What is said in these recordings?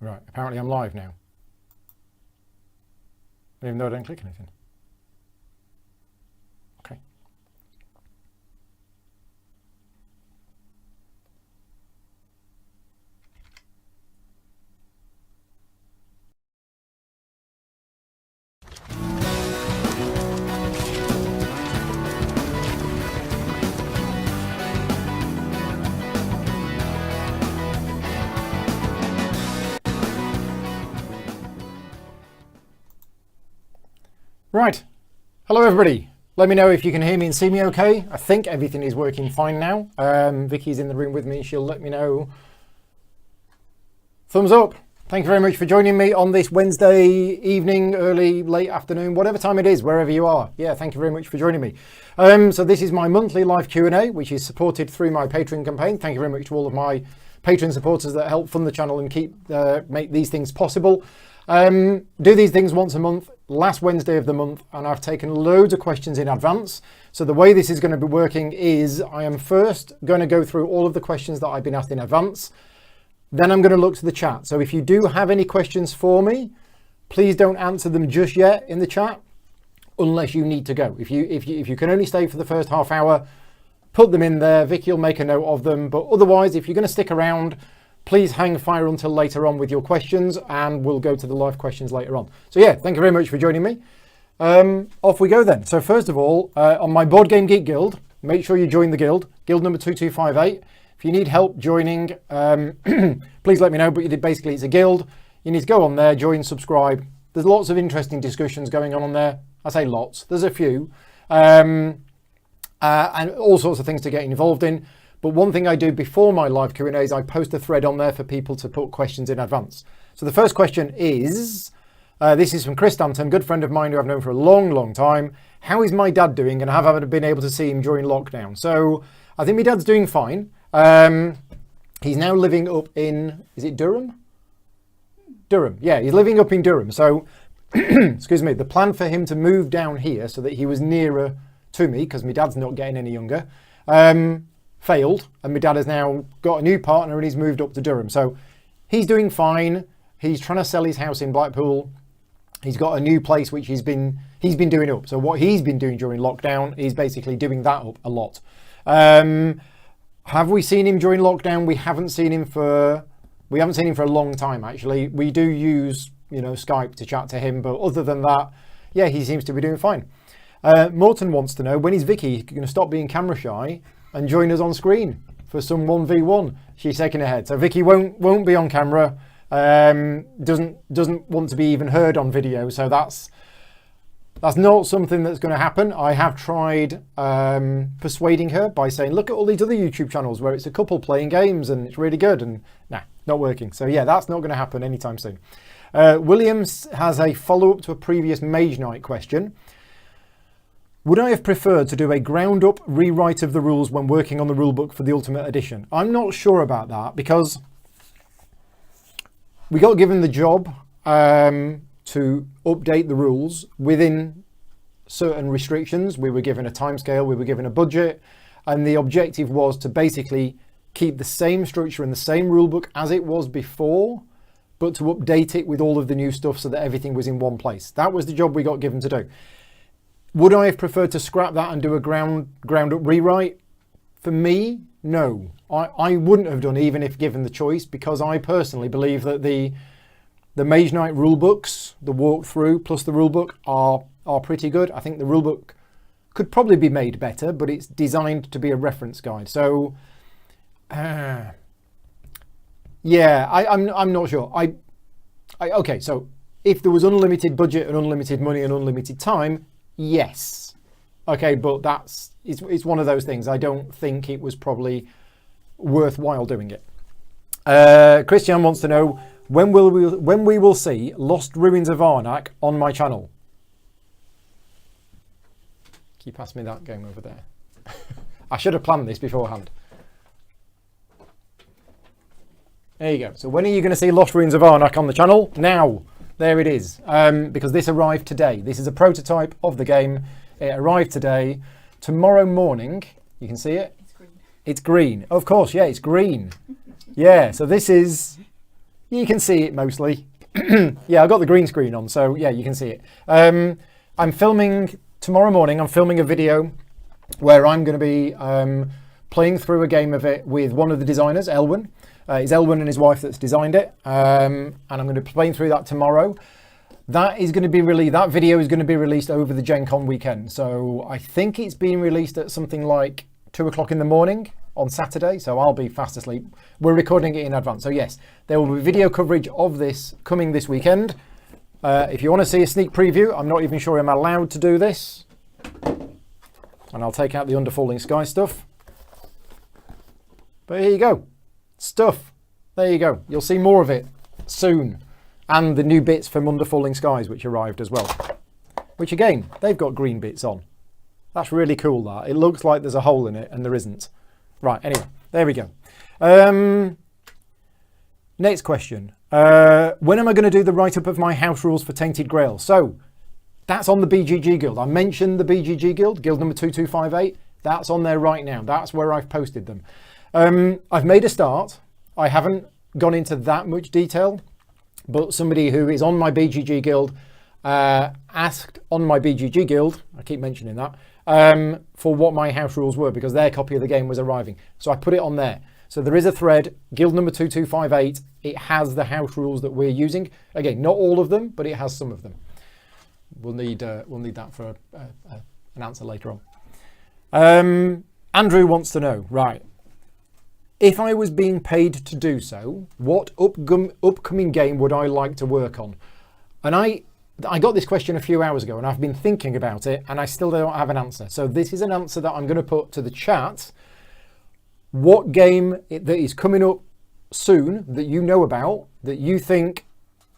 Right, apparently I'm live now. Even though I don't click anything. Okay. Right. Hello, everybody. Let me know if you can hear me and see me okay. I think everything is working fine now. Vicky's in the room with me. She'll let me know. Thumbs up. Thank you very much for joining me on this Wednesday evening, early, late afternoon, whatever time it is, wherever you are. Yeah, thank you very much for joining me. So this is my monthly live Q&A, which is supported through my Patreon campaign. Thank you very much to all of my Patreon supporters that help fund the channel and make these things possible. Do these things once a month, last Wednesday of the month, and I've taken loads of questions in advance. So the way this is going to be working is I am first going to go through all of the questions that I've been asked in advance. Then I'm going to look to the chat. So if you do have any questions for me, please don't answer them just yet in the chat unless you need to go. If you can only stay for the first half hour, put them in there. Vicky will make a note of them. But otherwise, if you're going to stick around, please hang fire until later on with your questions, and we'll go to the live questions later on. So yeah, thank you very much for joining me. Off we go then. So first of all, on my Board Game Geek Guild, make sure you join the guild, guild number 2258. If you need help joining, please let me know, but basically it's a guild. You need to go on there, join, subscribe. There's lots of interesting discussions going on there. I say lots, there's a few. And all sorts of things to get involved in. But one thing I do before my live Q&As, I post a thread on there for people to put questions in advance. So the first question is, this is from Chris Stanton, good friend of mine who I've known for a long, long time. How is my dad doing, and have I been able to see him during lockdown? So I think my dad's doing fine. He's now living up in, is it Durham? Durham, yeah, he's living up in Durham. So, excuse me, the plan for him to move down here so that he was nearer to me, because my dad's not getting any younger, failed, and my dad has now got a new partner and he's moved up to Durham. So he's doing fine. He's trying to sell his house in Blackpool. He's got a new place which he's been doing up. So what he's been doing during lockdown is basically doing that up a lot. Have we seen him during lockdown? We haven't seen him for a long time, actually. We do use, Skype to chat to him, but other than that, yeah, he seems to be doing fine. Morton wants to know, when is Vicky going to stop being camera shy and join us on screen for some 1v1? She's shaking her head. So Vicky won't be on camera, doesn't want to be even heard on video. So that's not something that's going to happen. I have tried persuading her by saying, look at all these other YouTube channels where it's a couple playing games and it's really good, and nah, not working. So yeah, that's not going to happen anytime soon. Williams has a follow-up to a previous Mage Knight question. Would I have preferred to do a ground-up rewrite of the rules when working on the rulebook for the Ultimate Edition? I'm not sure about that, because we got given the job to update the rules within certain restrictions. We were given a timescale, we were given a budget, and the objective was to basically keep the same structure and the same rulebook as it was before, but to update it with all of the new stuff so that everything was in one place. That was the job we got given to do. Would I have preferred to scrap that and do a ground up rewrite? For me, no. I wouldn't have done, even if given the choice, because I personally believe that the Mage Knight rulebooks, the walkthrough plus the rulebook are pretty good. I think the rulebook could probably be made better, but it's designed to be a reference guide. So, yeah, I'm not sure. Okay, so if there was unlimited budget and unlimited money and unlimited time, yes. Okay, but it's one of those things. I don't think it was probably worthwhile doing it. Christian wants to know, when we will see Lost Ruins of Arnak on my channel. Can you pass me that game over there? I should have planned this beforehand. There you go. So when are you going to see Lost Ruins of Arnak on the channel? Now. There it is, because this arrived today. This is a prototype of the game. It arrived today. Tomorrow morning, you can see it? It's green. It's green. Of course, yeah, it's green. Yeah, so this is You can see it mostly. Yeah, I got the green screen on, so yeah, you can see it. I'm filming tomorrow morning. I'm filming a video where I'm going to be playing through a game of it with one of the designers, Elwyn. It's Elwyn and his wife that's designed it, and I'm going to be playing through that tomorrow. That is going to be released. That video is going to be released over the Gen Con weekend. So I think it's being released at something like 2 o'clock in the morning on Saturday. So I'll be fast asleep. We're recording it in advance. So yes, there will be video coverage of this coming this weekend. If you want to see a sneak preview, I'm not even sure I'm allowed to do this. And I'll take out the Under Falling Sky stuff. But here you go. Stuff. There you go. You'll see more of it soon. And the new bits from Under Falling Skies, which arrived as well. Which again, they've got green bits on. That's really cool, that. It looks like there's a hole in it, and there isn't. Right, anyway, there we go. Next question. When am I going to do the write-up of my house rules for Tainted Grail? So, that's on the BGG Guild. I mentioned the BGG Guild, guild number 2258. That's on there right now. That's where I've posted them. I've made a start. I haven't gone into that much detail. But somebody who is on my BGG Guild asked on my BGG Guild, I keep mentioning that, for what my house rules were because their copy of the game was arriving. So I put it on there. So there is a thread, guild number 2258. It has the house rules that we're using. Again, not all of them, but it has some of them. We'll need that for an answer later on. Andrew wants to know, right, if I was being paid to do so, what upcoming game would I like to work on? And I got this question a few hours ago and I've been thinking about it and I still don't have an answer. So this is an answer that I'm going to put to the chat. What game that is coming up soon that you know about that you think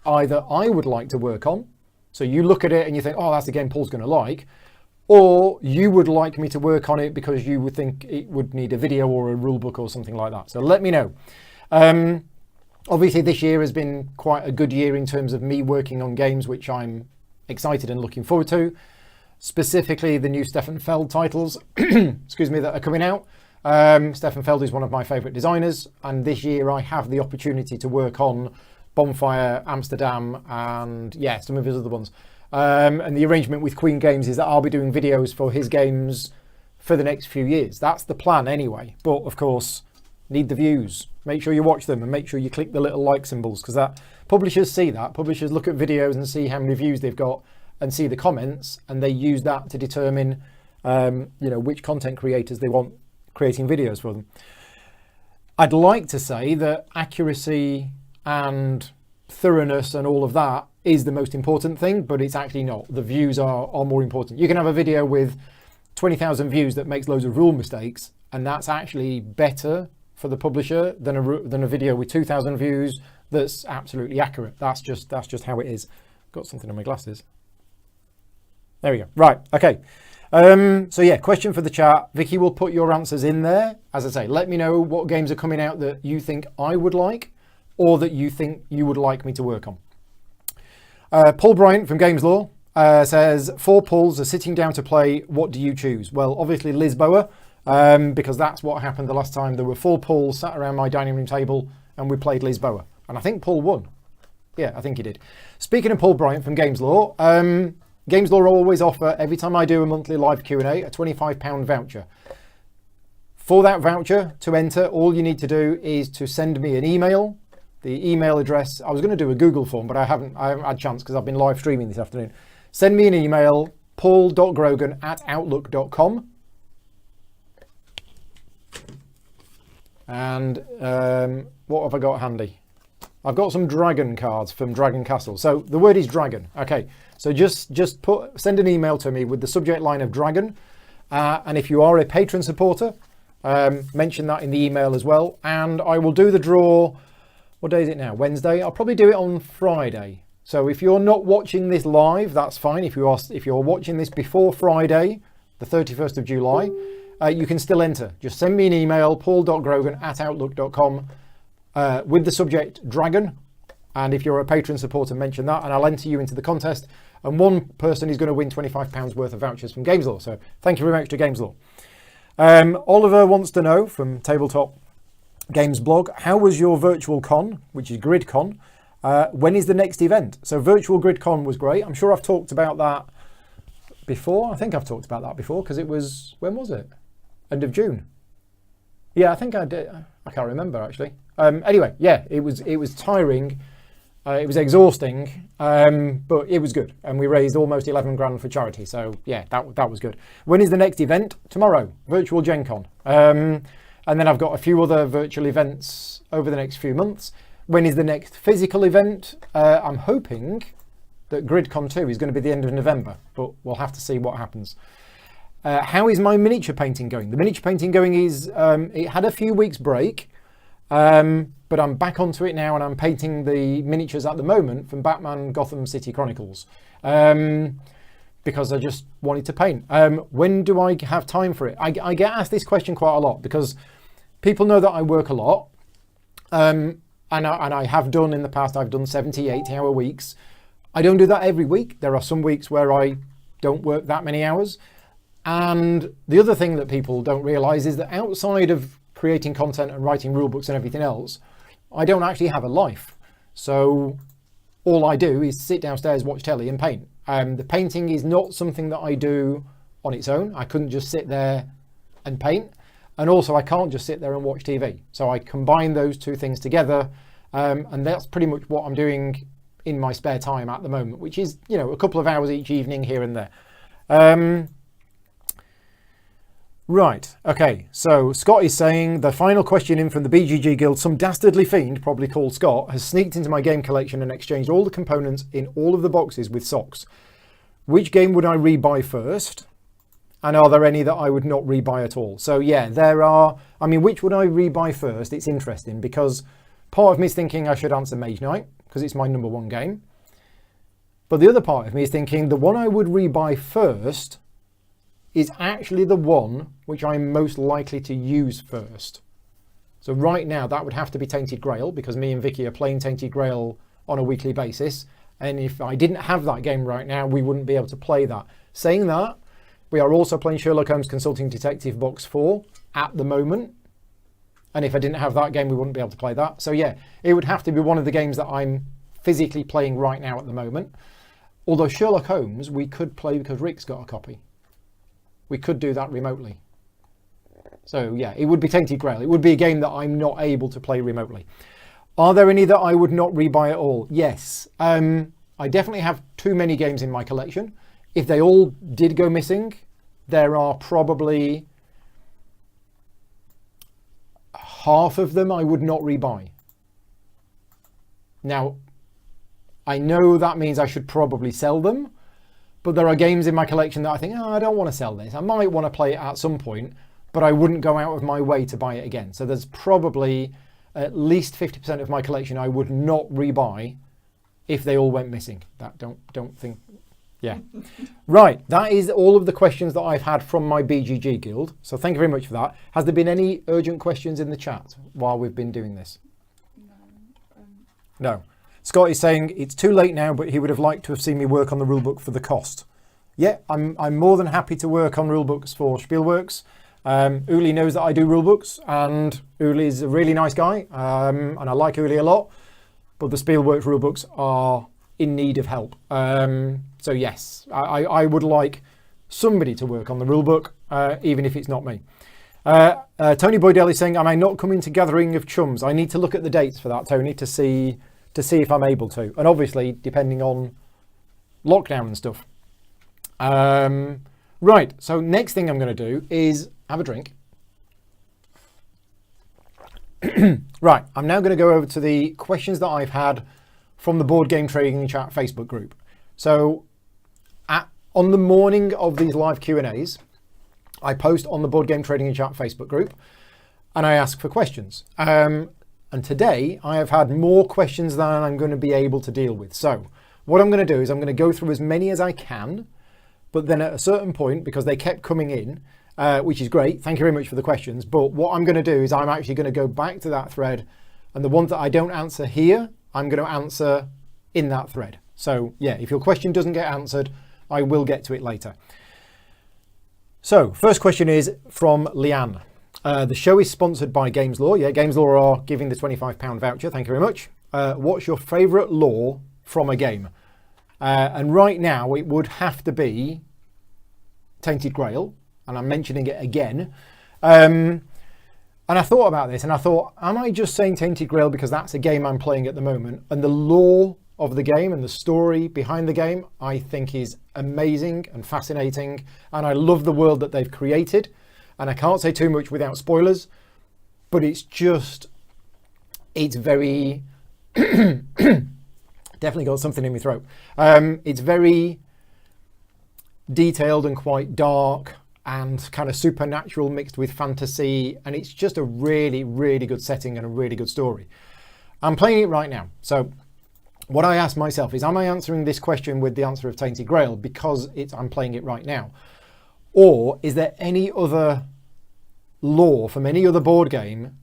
either I would like to work on, so you look at it and you think, oh, that's the game Paul's going to like, or you would like me to work on it because you would think it would need a video or a rule book or something like that. So let me know. Obviously, this year has been quite a good year in terms of me working on games, which I'm excited and looking forward to. Specifically, the new Stefan Feld titles, excuse me, that are coming out. Stefan Feld is one of my favourite designers, and this year I have the opportunity to work on Bonfire, Amsterdam, and yeah, some of his other ones. And the arrangement with Queen Games is that I'll be doing videos for his games for the next few years. That's the plan anyway. But of course, need the views. Make sure you watch them and make sure you click the little like symbols because that publishers see that. Publishers look at videos and see how many views they've got and see the comments, and they use that to determine, which content creators they want creating videos for them. I'd like to say that accuracy and thoroughness and all of that is the most important thing, but it's actually not. The views are more important. You can have a video with 20,000 views that makes loads of rule mistakes, and that's actually better for the publisher than a video with 2,000 views that's absolutely accurate. That's just how it is. Got something on my glasses. There we go. Right. Okay. So yeah, question for the chat. Vicky will put your answers in there. As I say, let me know what games are coming out that you think I would like, or that you think you would like me to work on. Paul Bryant from Games Law says, 4 pulls are sitting down to play. What do you choose? Well, obviously Lisboa, because that's what happened the last time. There were 4 pulls sat around my dining room table and we played Lisboa. And I think Paul won. Yeah, I think he did. Speaking of Paul Bryant from Games Law, Games Law always offer, every time I do a monthly live Q&A, a £25 voucher. For that voucher, to enter, all you need to do is to send me an email. The email address, I was going to do a Google form, but I haven't had a chance because I've been live streaming this afternoon. Send me an email, paul.grogan@outlook.com. And what have I got handy? I've got some dragon cards from Dragon Castle. So the word is dragon. Okay, so just send an email to me with the subject line of dragon. And if you are a patron supporter, mention that in the email as well. And I will do the draw. What day is it now? Wednesday. I'll probably do it on Friday. So if you're not watching this live, that's fine. If you're watching this before Friday, the 31st of July, you can still enter. Just send me an email, paul.grogan@outlook.com, with the subject dragon. And if you're a patron supporter, mention that and I'll enter you into the contest. And one person is going to win £25 worth of vouchers from Games Law. So thank you very much to Games Law. Oliver wants to know from Tabletop, Games blog, how was your virtual con, which is GridCon? When is the next event? So virtual GridCon was great. I'm sure I've talked about that before. I think I've talked about that before because it was, when was it? End of June. Yeah, I think I did. I can't remember actually. Anyway, yeah, it was tiring. It was exhausting, but it was good. And we raised almost 11 grand for charity. So yeah, that was good. When is the next event? Tomorrow, virtual Gen Con. And then I've got a few other virtual events over the next few months. When is the next physical event? I'm hoping that GridCon 2 is going to be the end of November, but we'll have to see what happens. How is my miniature painting going? The miniature painting going is, it had a few weeks break, but I'm back onto it now and I'm painting the miniatures at the moment from Batman Gotham City Chronicles. Because I just wanted to paint. When do I have time for it? I get asked this question quite a lot because people know that I work a lot. And I have done in the past, I've done 70, 80-hour weeks. I don't do that every week. There are some weeks where I don't work that many hours. And the other thing that people don't realise is that outside of creating content and writing rule books and everything else, I don't actually have a life. So all I do is sit downstairs, watch telly and paint. The painting is not something that I do on its own. I couldn't just sit there and paint. And also I can't just sit there and watch TV. So I combine those two things together. And that's pretty much what I'm doing in my spare time at the moment, which is, you know, a couple of hours each evening here and there. Right, okay, so Scott is saying, the final question in from the BGG Guild, some dastardly fiend, probably called Scott, has sneaked into my game collection and exchanged all the components in all of the boxes with socks. Which game would I rebuy first? And are there any that I would not rebuy at all? So yeah, there are, I mean, which would I rebuy first? It's interesting because part of me is thinking I should answer Mage Knight because it's my number one game. But the other part of me is thinking the one I would rebuy first is actually the one which I'm most likely to use first. So right now that would have to be Tainted Grail because me and Vicky are playing Tainted Grail on a weekly basis. And if I didn't have that game right now, we wouldn't be able to play that. Saying that, we are also playing Sherlock Holmes Consulting Detective Box 4 at the moment. And if I didn't have that game, we wouldn't be able to play that. So yeah, it would have to be one of the games that I'm physically playing right now at the moment. Although Sherlock Holmes, we could play because Rick's got a copy. We could do that remotely. So yeah, it would be Tainted Grail. It would be a game that I'm not able to play remotely. Are there any that I would not rebuy at all? Yes. I definitely have too many games in my collection. If they all did go missing, there are probably half of them I would not rebuy. Now, I know that means I should probably sell them, but there are games in my collection that I think, oh, I don't want to sell this. I might want to play it at some point, but I wouldn't go out of my way to buy it again. So there's probably at least 50% of my collection I would not rebuy if they all went missing. That don't think, yeah. Right, that is all of the questions that I've had from my BGG guild. So thank you very much for that. Has there been any urgent questions in the chat while we've been doing this? No. Scott is saying it's too late now, but he would have liked to have seen me work on the rulebook for the cost. Yeah, I'm more than happy to work on rulebooks for Spielworks. Uli knows that I do rulebooks, and Uli is a really nice guy, and I like Uli a lot. But the Spielworks rulebooks are in need of help. So yes, I would like somebody to work on the rulebook, even if it's not me. Tony Boydell is saying, am I not coming to Gathering of Chums? I need to look at the dates for that, Tony, to see if I'm able to. And obviously, depending on lockdown and stuff. Right, so next thing I'm going to do is have a drink. Right, I'm now going to go over to the questions that I've had from the Board Game Trading Chat Facebook group. So on the morning of these live Q&As, I post on the Board Game Trading Chat Facebook group and I ask for questions. And today I have had more questions than I'm going to be able to deal with. So what I'm going to do is I'm going to go through as many as I can, but then at a certain point, because they kept coming in, which is great, thank you very much for the questions, but what I'm going to do is I'm actually going to go back to that thread, and the ones that I don't answer here, I'm going to answer in that thread. So yeah, if your question doesn't get answered, I will get to it later. So first question is from Leanne. The show is sponsored by Games Law. Yeah, Games Law are giving the £25 voucher. Thank you very much. What's your favourite lore from a game? And right now it would have to be Tainted Grail, and I'm mentioning it again. And I thought about this and I thought, am I just saying Tainted Grail because that's a game I'm playing at the moment? And the lore of the game and the story behind the game, I think is amazing and fascinating. And I love the world that they've created. And I can't say too much without spoilers, but it's very, definitely got something in my throat. It's very detailed and quite dark and kind of supernatural mixed with fantasy. And it's just a really, really good setting and a really good story. I'm playing it right now. So what I ask myself is, am I answering this question with the answer of Tainted Grail because I'm playing it right now? Or is there any other lore from any other board game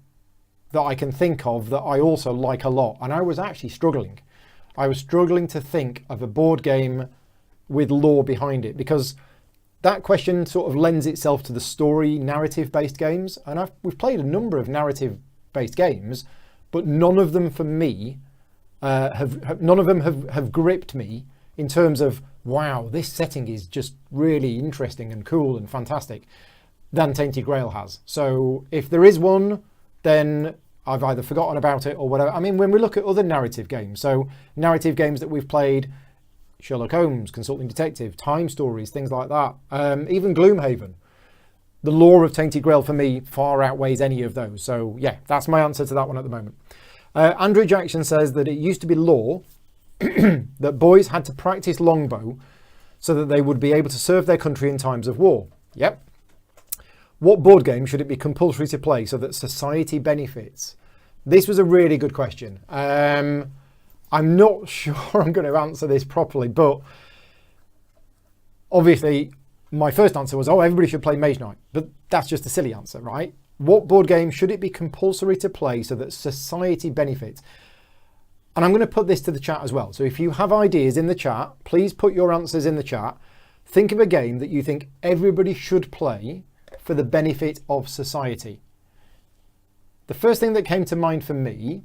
that I can think of that I also like a lot? And I was actually struggling. I was struggling to think of a board game with lore behind it, because that question sort of lends itself to the story narrative-based games. And we've played a number of narrative-based games, but none of them for me have gripped me in terms of, wow, this setting is just really interesting and cool and fantastic, than Tainted Grail has. So if there is one, then I've either forgotten about it or whatever. I mean, when we look at other narrative games, so narrative games that we've played, Sherlock Holmes, Consulting Detective, Time Stories, things like that, even Gloomhaven, the lore of Tainted Grail for me far outweighs any of those. So yeah, that's my answer to that one at the moment. Andrew Jackson says that it used to be law that boys had to practice longbow so that they would be able to serve their country in times of war. Yep. What board game should it be compulsory to play so that society benefits? This was a really good question. I'm not sure I'm going to answer this properly, but obviously my first answer was, oh, everybody should play Mage Knight, but that's just a silly answer, right? What board game should it be compulsory to play so that society benefits? And I'm going to put this to the chat as well. So if you have ideas in the chat, please put your answers in the chat. Think of a game that you think everybody should play for the benefit of society. The first thing that came to mind for me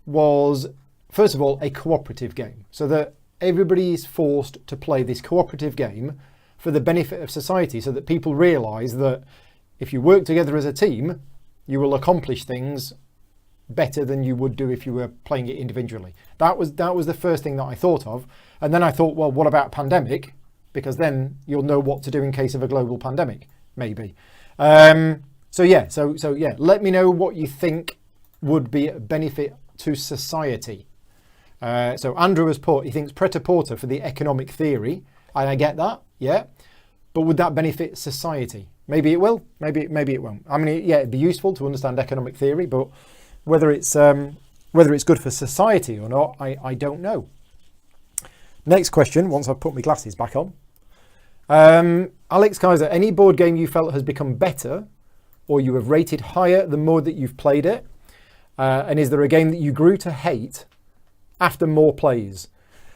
was, first of all, a cooperative game, so that everybody is forced to play this cooperative game for the benefit of society, so that people realise that if you work together as a team, you will accomplish things better than you would do if you were playing it individually. That was the first thing that I thought of. And then I thought, well, what about pandemic? Because then you'll know what to do in case of a global pandemic, maybe. So yeah, let me know what you think would be a benefit to society. So Andrew has put, he thinks Pret-a-Porter for the economic theory. And I get that, yeah. But would that benefit society? Maybe it will, maybe it won't. I mean, yeah, it'd be useful to understand economic theory, but whether it's good for society or not, I don't know. Next question, once I've put my glasses back on. Alex Kaiser, any board game you felt has become better or you have rated higher the more that you've played it? And is there a game that you grew to hate after more plays?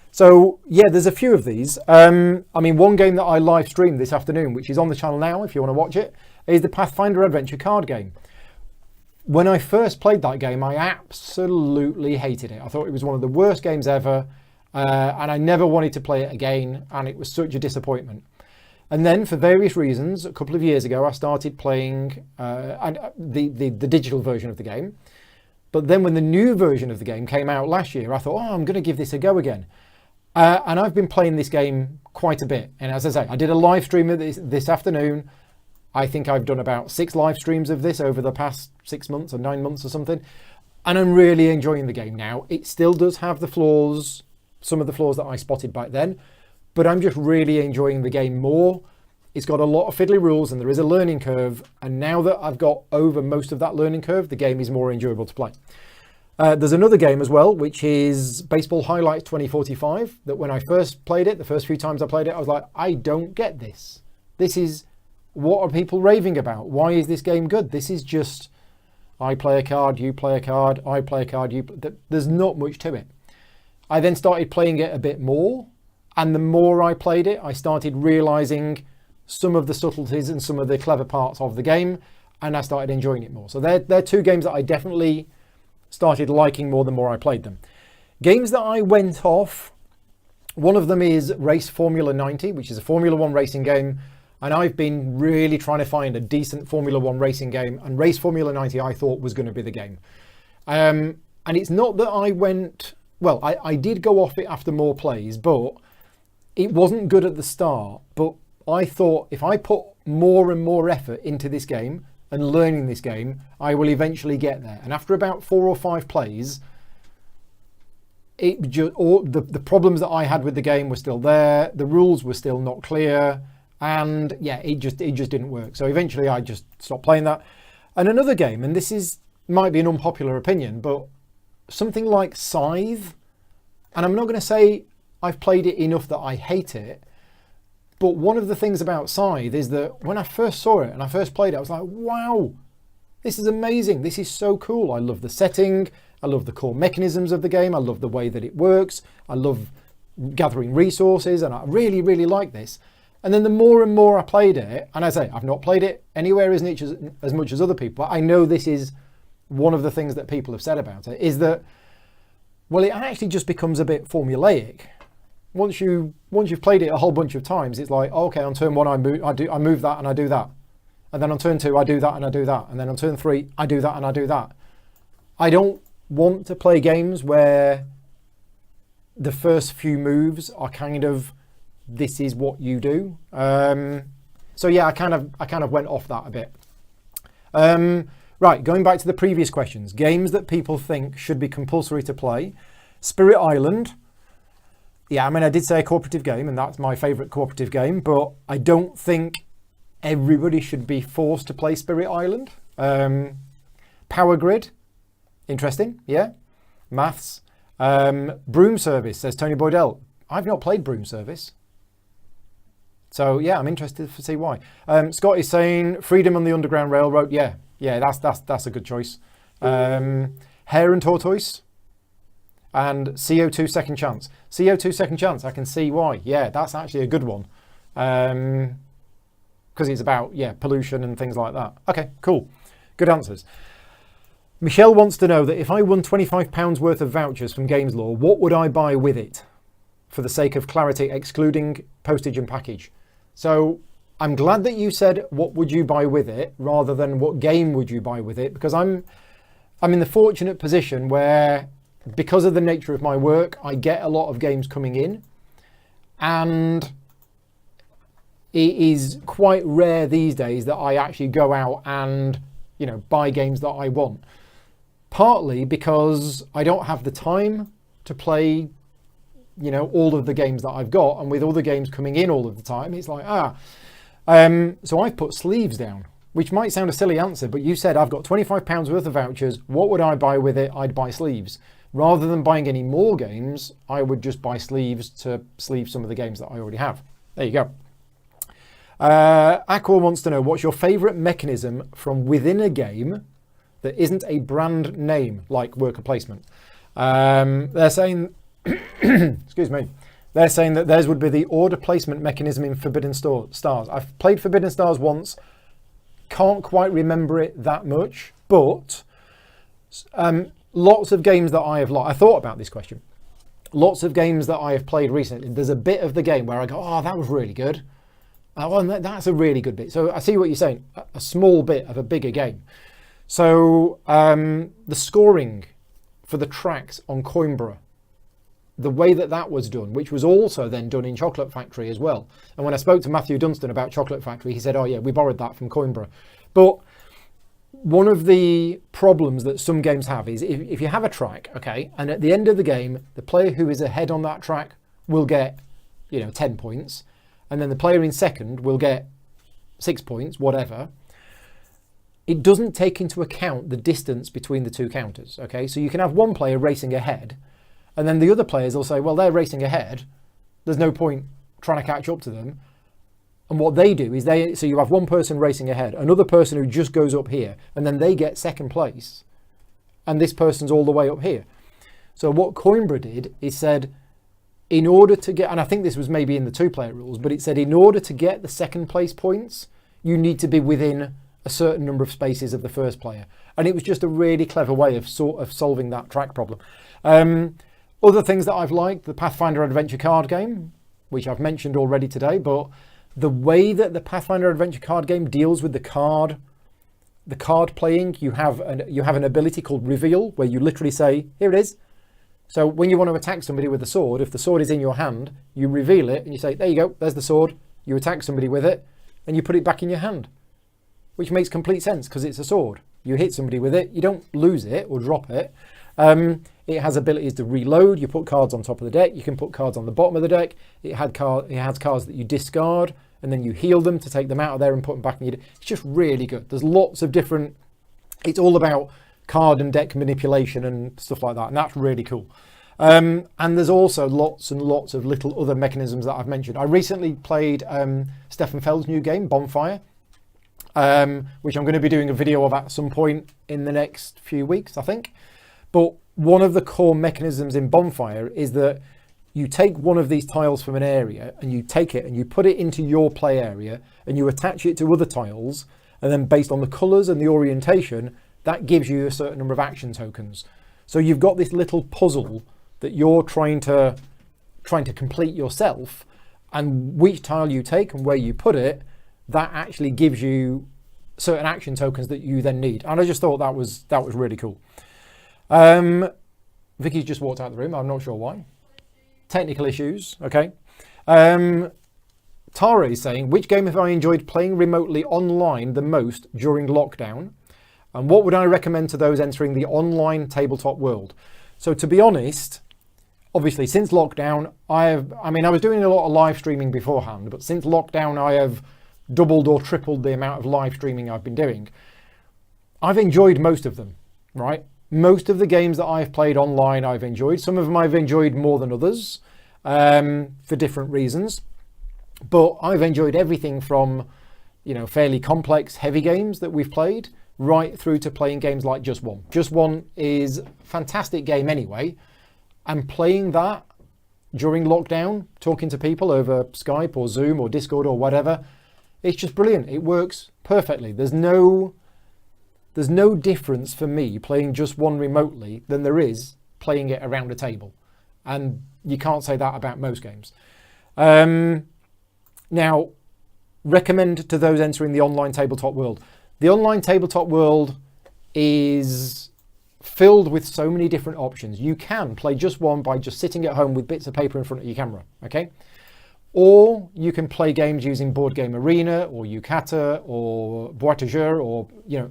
So yeah, there's a few of these. I mean, one game that I live streamed this afternoon, which is on the channel now if you want to watch it, is the Pathfinder Adventure card game. When I first played that game, I absolutely hated it. I thought it was one of the worst games ever, and I never wanted to play it again, and it was such a disappointment. And then, for various reasons, a couple of years ago, I started playing the digital version of the game. But then when the new version of the game came out last year, I thought, oh, I'm going to give this a go again. And I've been playing this game quite a bit. And as I say, I did a live stream of this afternoon. I think I've done about 6 live streams of this over the past 6 months or 9 months or something. And I'm really enjoying the game now. It still does have the flaws, some of the flaws that I spotted back then, but I'm just really enjoying the game more. It's got a lot of fiddly rules and there is a learning curve. And now that I've got over most of that learning curve, the game is more enjoyable to play. There's another game as well, which is Baseball Highlights 2045, that when I first played it, the first few times I played it, I was like, I don't get this. What are people raving about? Why is this game good? This is just, I play a card, you play a card, I play a card, there's not much to it. I then started playing it a bit more, and the more I played it, I started realising some of the subtleties and some of the clever parts of the game, and I started enjoying it more. So they're two games that I definitely started liking more the more I played them. Games that I went off, one of them is Race Formula 90, which is a Formula 1 racing game. And I've been really trying to find a decent Formula 1 racing game. And Race Formula 90 I thought was going to be the game. And it's not that I went... Well, I did go off it after more plays, but it wasn't good at the start. But I thought if I put more and more effort into this game and learning this game, I will eventually get there. And after about 4 or 5 plays... the problems that I had with the game were still there. The rules were still not clear, and yeah, it just didn't work. So eventually, I just stopped playing that. And another game, and this might be an unpopular opinion, but something like Scythe, and I'm not going to say I've played it enough that I hate it, but one of the things about Scythe is that when I first saw it and I first played it, I was like, wow, this is amazing. This is so cool. I love the setting. I love the core mechanisms of the game. I love the way that it works. I love gathering resources, and I really, really like this. And then the more and more I played it, and I say I've not played it anywhere as much as other people, but I know this is one of the things that people have said about it, is that, well, it actually just becomes a bit formulaic. Once you've played it a whole bunch of times, it's like, okay, on turn 1 I move that and I do that. And then on turn 2 I do that and I do that. And then on turn 3 I do that and I do that. I don't want to play games where the first few moves are kind of, this is what you do. So yeah, I kind of went off that a bit. Right, going back to the previous questions, games that people think should be compulsory to play. Spirit Island. Yeah, I mean, I did say a cooperative game, and that's my favourite cooperative game, but I don't think everybody should be forced to play Spirit Island. Power Grid. Interesting, yeah. Maths. Broom Service, says Tony Boydell. I've not played Broom Service. So yeah, I'm interested to see why. Scott is saying Freedom on the Underground Railroad. Yeah, that's a good choice. Hare and Tortoise. And CO2 Second Chance. CO2 Second Chance, I can see why. Yeah, that's actually a good one. Because it's about, pollution and things like that. Okay, cool. Good answers. Michelle wants to know that if I won £25 worth of vouchers from Games Law, what would I buy with it? For the sake of clarity, excluding postage and package. So I'm glad that you said what would you buy with it rather than what game would you buy with it, because I'm in the fortunate position where, because of the nature of my work, I get a lot of games coming in, and it is quite rare these days that I actually go out and, buy games that I want. Partly because I don't have the time to play, all of the games that I've got, and with all the games coming in all of the time, it's like, so I've put sleeves down, which might sound a silly answer, but you said I've got £25 worth of vouchers. What would I buy with it? I'd buy sleeves. Rather than buying any more games, I would just buy sleeves to sleeve some of the games that I already have. There you go. Aqua wants to know, what's your favourite mechanism from within a game that isn't a brand name, like worker placement? They're saying, excuse me, they're saying that theirs would be the order placement mechanism in Forbidden Stars. I've played Forbidden Stars once, can't quite remember it that much, but lots of games that I have, I thought about this question. Lots of games that I have played recently, there's a bit of the game where I go, oh, that was really good. Oh, and that's a really good bit. So I see what you're saying, a small bit of a bigger game. So the scoring for the tracks on Coimbra, the way that was done, which was also then done in Chocolate Factory as well. And when I spoke to Matthew Dunstan about Chocolate Factory, he said, oh yeah, we borrowed that from Coimbra. But one of the problems that some games have is if you have a track, okay, and at the end of the game, the player who is ahead on that track will get, 10 points. And then the player in second will get 6 points, whatever. It doesn't take into account the distance between the two counters, okay? So you can have one player racing ahead, and then the other players will say, well, they're racing ahead. There's no point trying to catch up to them. And what they do is so you have one person racing ahead, another person who just goes up here, and then they get second place. And this person's all the way up here. So what Coimbra did is said, in order to get, and I think this was maybe in the 2-player rules, but it said in order to get the second place points, you need to be within a certain number of spaces of the first player. And it was just a really clever way of sort of solving that track problem. Other things that I've liked, the Pathfinder Adventure card game, which I've mentioned already today, but the way that the Pathfinder Adventure card game deals with the card playing, you have an ability called Reveal, where you literally say, here it is. So when you want to attack somebody with a sword, if the sword is in your hand, you reveal it and you say, there you go, there's the sword. You attack somebody with it and you put it back in your hand, which makes complete sense because it's a sword. You hit somebody with it, you don't lose it or drop it. It has abilities to reload. You put cards on top of the deck. You can put cards on the bottom of the deck. It has cards that you discard and then you heal them to take them out of there and put them back in your deck. It's just really good. There's lots of different, it's all about card and deck manipulation and stuff like that. And that's really cool. And there's also lots and lots of little other mechanisms that I've mentioned. I recently played Stefan Feld's new game, Bonfire, which I'm going to be doing a video of at some point in the next few weeks, I think. But one of the core mechanisms in Bonfire is that you take one of these tiles from an area and you take it and you put it into your play area and you attach it to other tiles. And then based on the colours and the orientation, that gives you a certain number of action tokens. So you've got this little puzzle that you're trying to complete yourself, and which tile you take and where you put it, that actually gives you certain action tokens that you then need. And I just thought that was really cool. Vicky's just walked out of the room. I'm not sure why. Technical issues. Okay. Tara is saying, which game have I enjoyed playing remotely online the most during lockdown? And what would I recommend to those entering the online tabletop world? So to be honest, obviously since lockdown, I was doing a lot of live streaming beforehand, but since lockdown, I have doubled or tripled the amount of live streaming I've been doing. I've enjoyed most of them, right? Most of the games that I've played online, I've enjoyed. Some of them I've enjoyed more than others for different reasons. But I've enjoyed everything from, fairly complex, heavy games that we've played right through to playing games like Just One. Just One is a fantastic game anyway. And playing that during lockdown, talking to people over Skype or Zoom or Discord or whatever, it's just brilliant. It works perfectly. There's no difference for me playing Just One remotely than there is playing it around a table. And you can't say that about most games. Now, recommend to those entering the online tabletop world. The online tabletop world is filled with so many different options. You can play Just One by just sitting at home with bits of paper in front of your camera, okay? Or you can play games using Board Game Arena or Yucata or Boitager or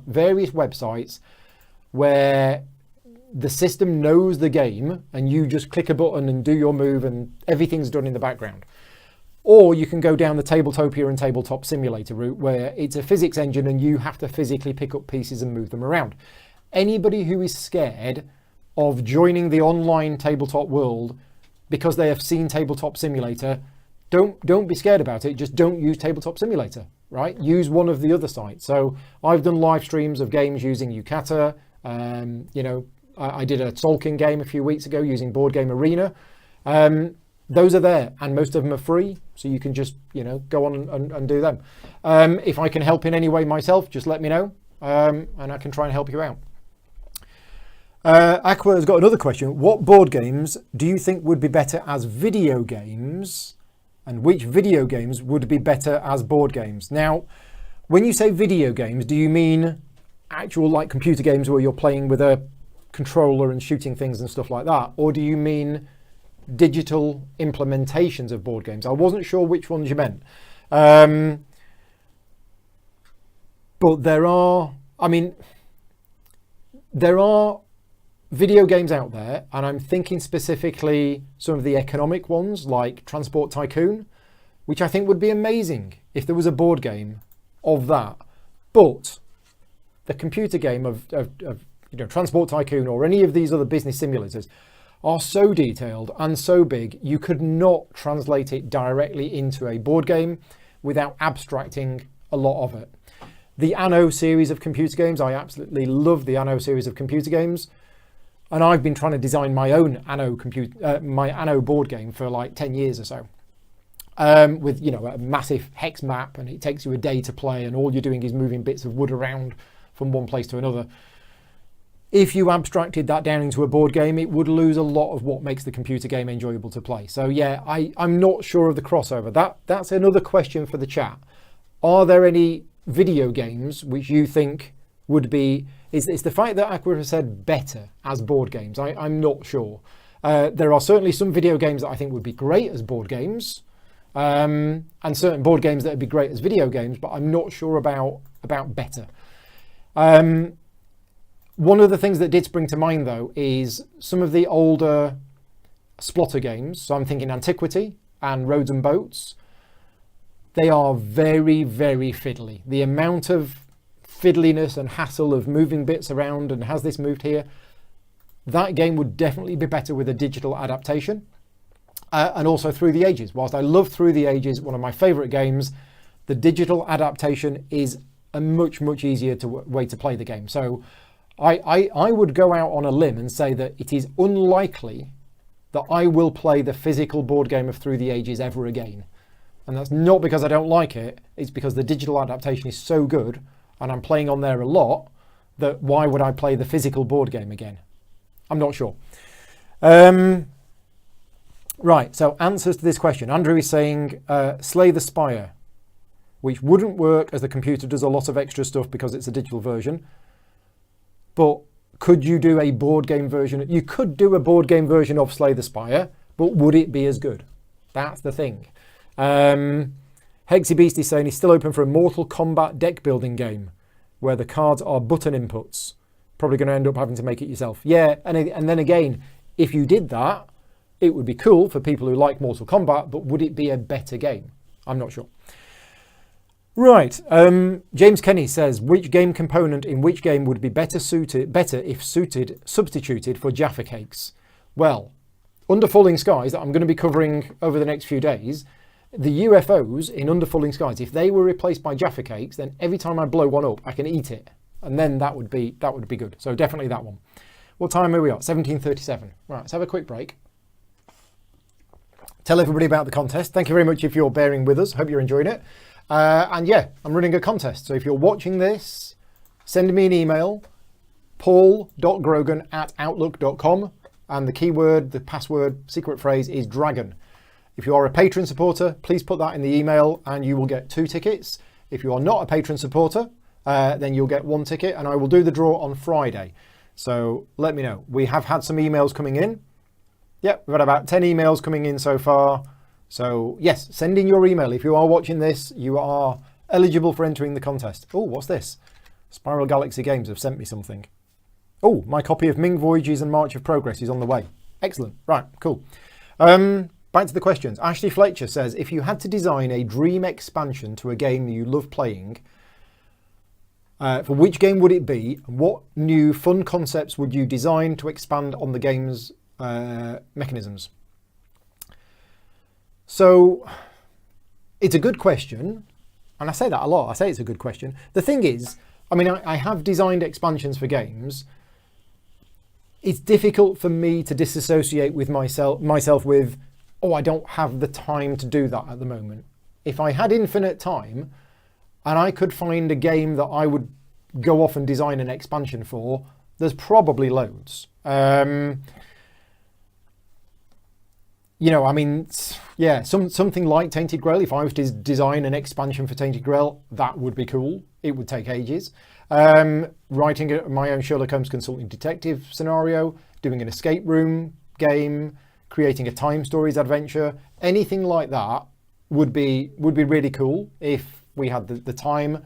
various websites where the system knows the game and you just click a button and do your move and everything's done in the background. Or you can go down the Tabletopia and Tabletop Simulator route where it's a physics engine and you have to physically pick up pieces and move them around. Anybody who is scared of joining the online tabletop world because they have seen Tabletop Simulator, don't be scared about it. Just don't use Tabletop Simulator, right? Use one of the other sites. So I've done live streams of games using Yucata. I did a Tolkien game a few weeks ago using Board Game Arena. Those are there and most of them are free. So you can just, go on and do them. If I can help in any way myself, just let me know and I can try and help you out. Aqua has got another question. What board games do you think would be better as video games? And which video games would be better as board games? Now, when you say video games, do you mean actual like computer games where you're playing with a controller and shooting things and stuff like that? Or do you mean digital implementations of board games? I wasn't sure which ones you meant. But there are video games out there, and I'm thinking specifically some of the economic ones like Transport Tycoon, which I think would be amazing if there was a board game of that. But the computer game of Transport Tycoon or any of these other business simulators are so detailed and so big, you could not translate it directly into a board game without abstracting a lot of it. The Anno series of computer games, I absolutely love the Anno series of computer games. And I've been trying to design my own Anno board game for like 10 years or so. with, you know, a massive hex map, and it takes you a day to play, and all you're doing is moving bits of wood around from one place to another. If you abstracted that down into a board game, it would lose a lot of what makes the computer game enjoyable to play. So yeah, I'm not sure of the crossover. That's another question for the chat. Are there any video games which you think would be... It's the fact that Aqua has said better as board games. I'm not sure. There are certainly some video games that I think would be great as board games, and certain board games that would be great as video games, but I'm not sure about better. One of the things that did spring to mind, though, is some of the older Splotter games. So I'm thinking Antiquity and Roads and Boats. They are very, very fiddly. The amount of fiddliness and hassle of moving bits around and has this moved here, that game would definitely be better with a digital adaptation. And also Through the Ages. Whilst I love Through the Ages, one of my favourite games, the digital adaptation is a much, much easier way to play the game. So I would go out on a limb and say that it is unlikely that I will play the physical board game of Through the Ages ever again. And that's not because I don't like it, it's because the digital adaptation is so good and I'm playing on there a lot that why would I play the physical board game again? I'm not sure. Right, so answers to this question. Andrew is saying Slay the Spire, which wouldn't work as the computer does a lot of extra stuff because it's a digital version. But could you do a board game version? You could do a board game version of Slay the Spire, but would it be as good? That's the thing. Hexy Beast is saying he's still open for a Mortal Kombat deck building game where the cards are button inputs. Probably going to end up having to make it yourself. Yeah, and then again, if you did that, it would be cool for people who like Mortal Kombat, but would it be a better game? I'm not sure. Right, James Kenny says, which game component in which game would be better if substituted for Jaffa Cakes? Well, Under Falling Skies, that I'm going to be covering over the next few days, the UFOs in Under Falling Skies, if they were replaced by Jaffa Cakes, then every time I blow one up, I can eat it. And then that would be good. So definitely that one. What time are we at? 17:37. Right, let's have a quick break. Tell everybody about the contest. Thank you very much if you're bearing with us. Hope you're enjoying it. And yeah, I'm running a contest. So if you're watching this, send me an email, paul.grogan@outlook.com. And the keyword, the password, secret phrase is dragon. If you are a patron supporter, please put that in the email and you will get 2 tickets. If you are not a patron supporter, then you'll get 1 ticket, and I will do the draw on Friday. So let me know. We have had some emails coming in. Yep, we've had about 10 emails coming in so far. So yes, send in your email. If you are watching this, you are eligible for entering the contest. Oh, what's this? Spiral Galaxy Games have sent me something. Oh, my copy of Ming Voyages and March of Progress is on the way. Excellent. Right, cool. Back to the questions. Ashley Fletcher says, if you had to design a dream expansion to a game that you love playing, for which game would it be? And what new fun concepts would you design to expand on the game's mechanisms? So it's a good question, and I say that a lot. I say it's a good question. The thing is, I mean, I have designed expansions for games. It's difficult for me to disassociate with myself with, oh, I don't have the time to do that at the moment. If I had infinite time and I could find a game that I would go off and design an expansion for, there's probably loads. You know, I mean, yeah, something like Tainted Grail. If I was to design an expansion for Tainted Grail, that would be cool. It would take ages. Writing my own Sherlock Holmes consulting detective scenario, doing an escape room game, creating a Time Stories adventure, anything like that would be really cool if we had the time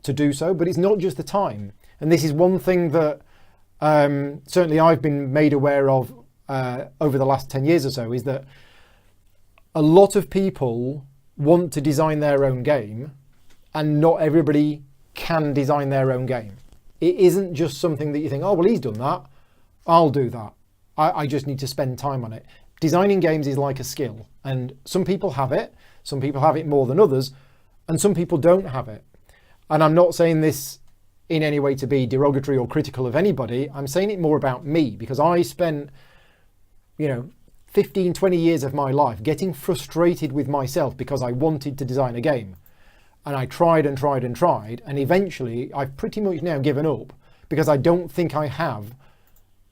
to do so. But it's not just the time. And this is one thing that certainly I've been made aware of over the last 10 years or so, is that a lot of people want to design their own game and not everybody can design their own game. It isn't just something that you think, oh, well, he's done that, I'll do that. I just need to spend time on it. Designing games is like a skill, and some people have it more than others, and some people don't have it. And I'm not saying this in any way to be derogatory or critical of anybody. I'm saying it more about me, because I spent, you know, 15, 20 years of my life getting frustrated with myself because I wanted to design a game. And I tried and tried and tried, and eventually I've pretty much now given up because I don't think I have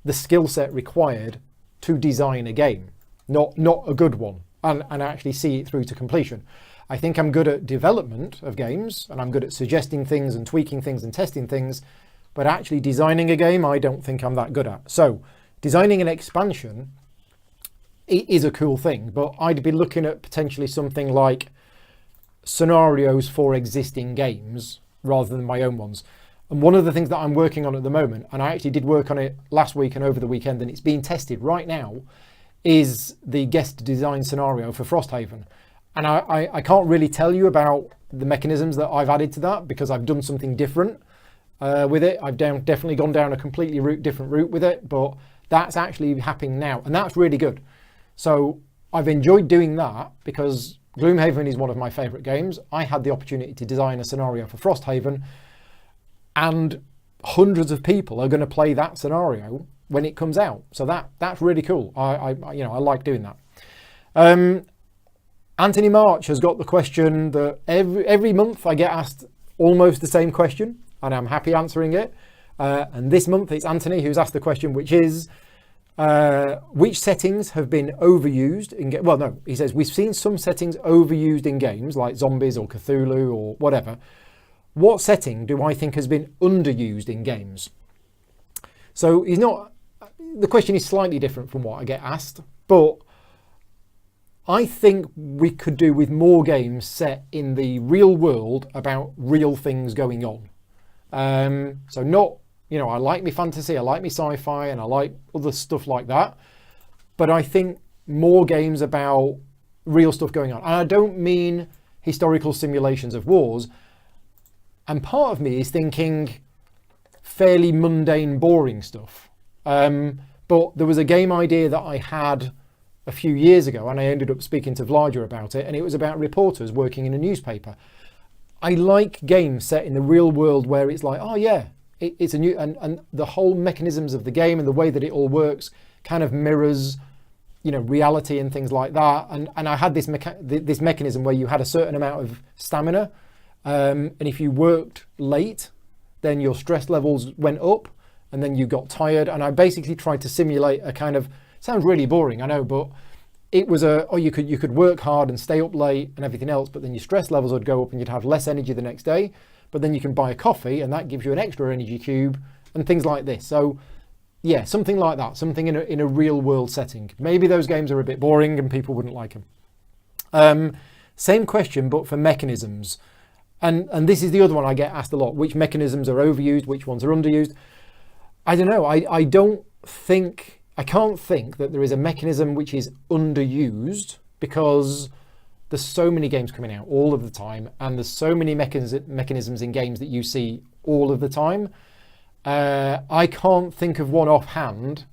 the skill set required to design a game. Not a good one, and actually see it through to completion. I think I'm good at development of games, and I'm good at suggesting things and tweaking things and testing things, but actually designing a game, I don't think I'm that good at. So designing an expansion is a cool thing, but I'd be looking at potentially something like scenarios for existing games rather than my own ones. And one of the things that I'm working on at the moment, and I actually did work on it last week and over the weekend, and it's being tested right now, is the guest design scenario for Frosthaven. And I can't really tell you about the mechanisms that I've added to that because I've done something different with it. I've definitely gone down a completely different route with it, but that's actually happening now, and that's really good. So I've enjoyed doing that because Gloomhaven is one of my favourite games. I had the opportunity to design a scenario for Frosthaven, and hundreds of people are going to play that scenario when it comes out. So that's really cool. I like doing that. Anthony March has got the question that every month I get asked almost the same question, and I'm happy answering it. And this month it's Anthony who's asked the question, which is, which settings have been overused in well, no, he says, we've seen some settings overused in games like zombies or Cthulhu or whatever. What setting do I think has been underused in games? So the question is slightly different from what I get asked, but I think we could do with more games set in the real world about real things going on. So not, I like me fantasy, I like me sci-fi, and I like other stuff like that. But I think more games about real stuff going on. And I don't mean historical simulations of wars. And part of me is thinking fairly mundane, boring stuff. But there was a game idea that I had a few years ago, and I ended up speaking to Vladia about it, and it was about reporters working in a newspaper. I like games set in the real world where it's like, oh yeah, it's a new, and the whole mechanisms of the game and the way that it all works kind of mirrors, reality and things like that. And I had this mechanism where you had a certain amount of stamina, and if you worked late, then your stress levels went up, and then you got tired. And I basically tried to simulate a kind of, sounds really boring, I know, but it was you could work hard and stay up late and everything else, but then your stress levels would go up and you'd have less energy the next day. But then you can buy a coffee and that gives you an extra energy cube and things like this. So yeah, something like that, something in a real world setting. Maybe those games are a bit boring and people wouldn't like them. Same question, but for mechanisms. And this is the other one I get asked a lot. Which mechanisms are overused? Which ones are underused? I don't know. I can't think that there is a mechanism which is underused because there's so many games coming out all of the time, and there's so many mechanisms in games that you see all of the time. I can't think of one offhand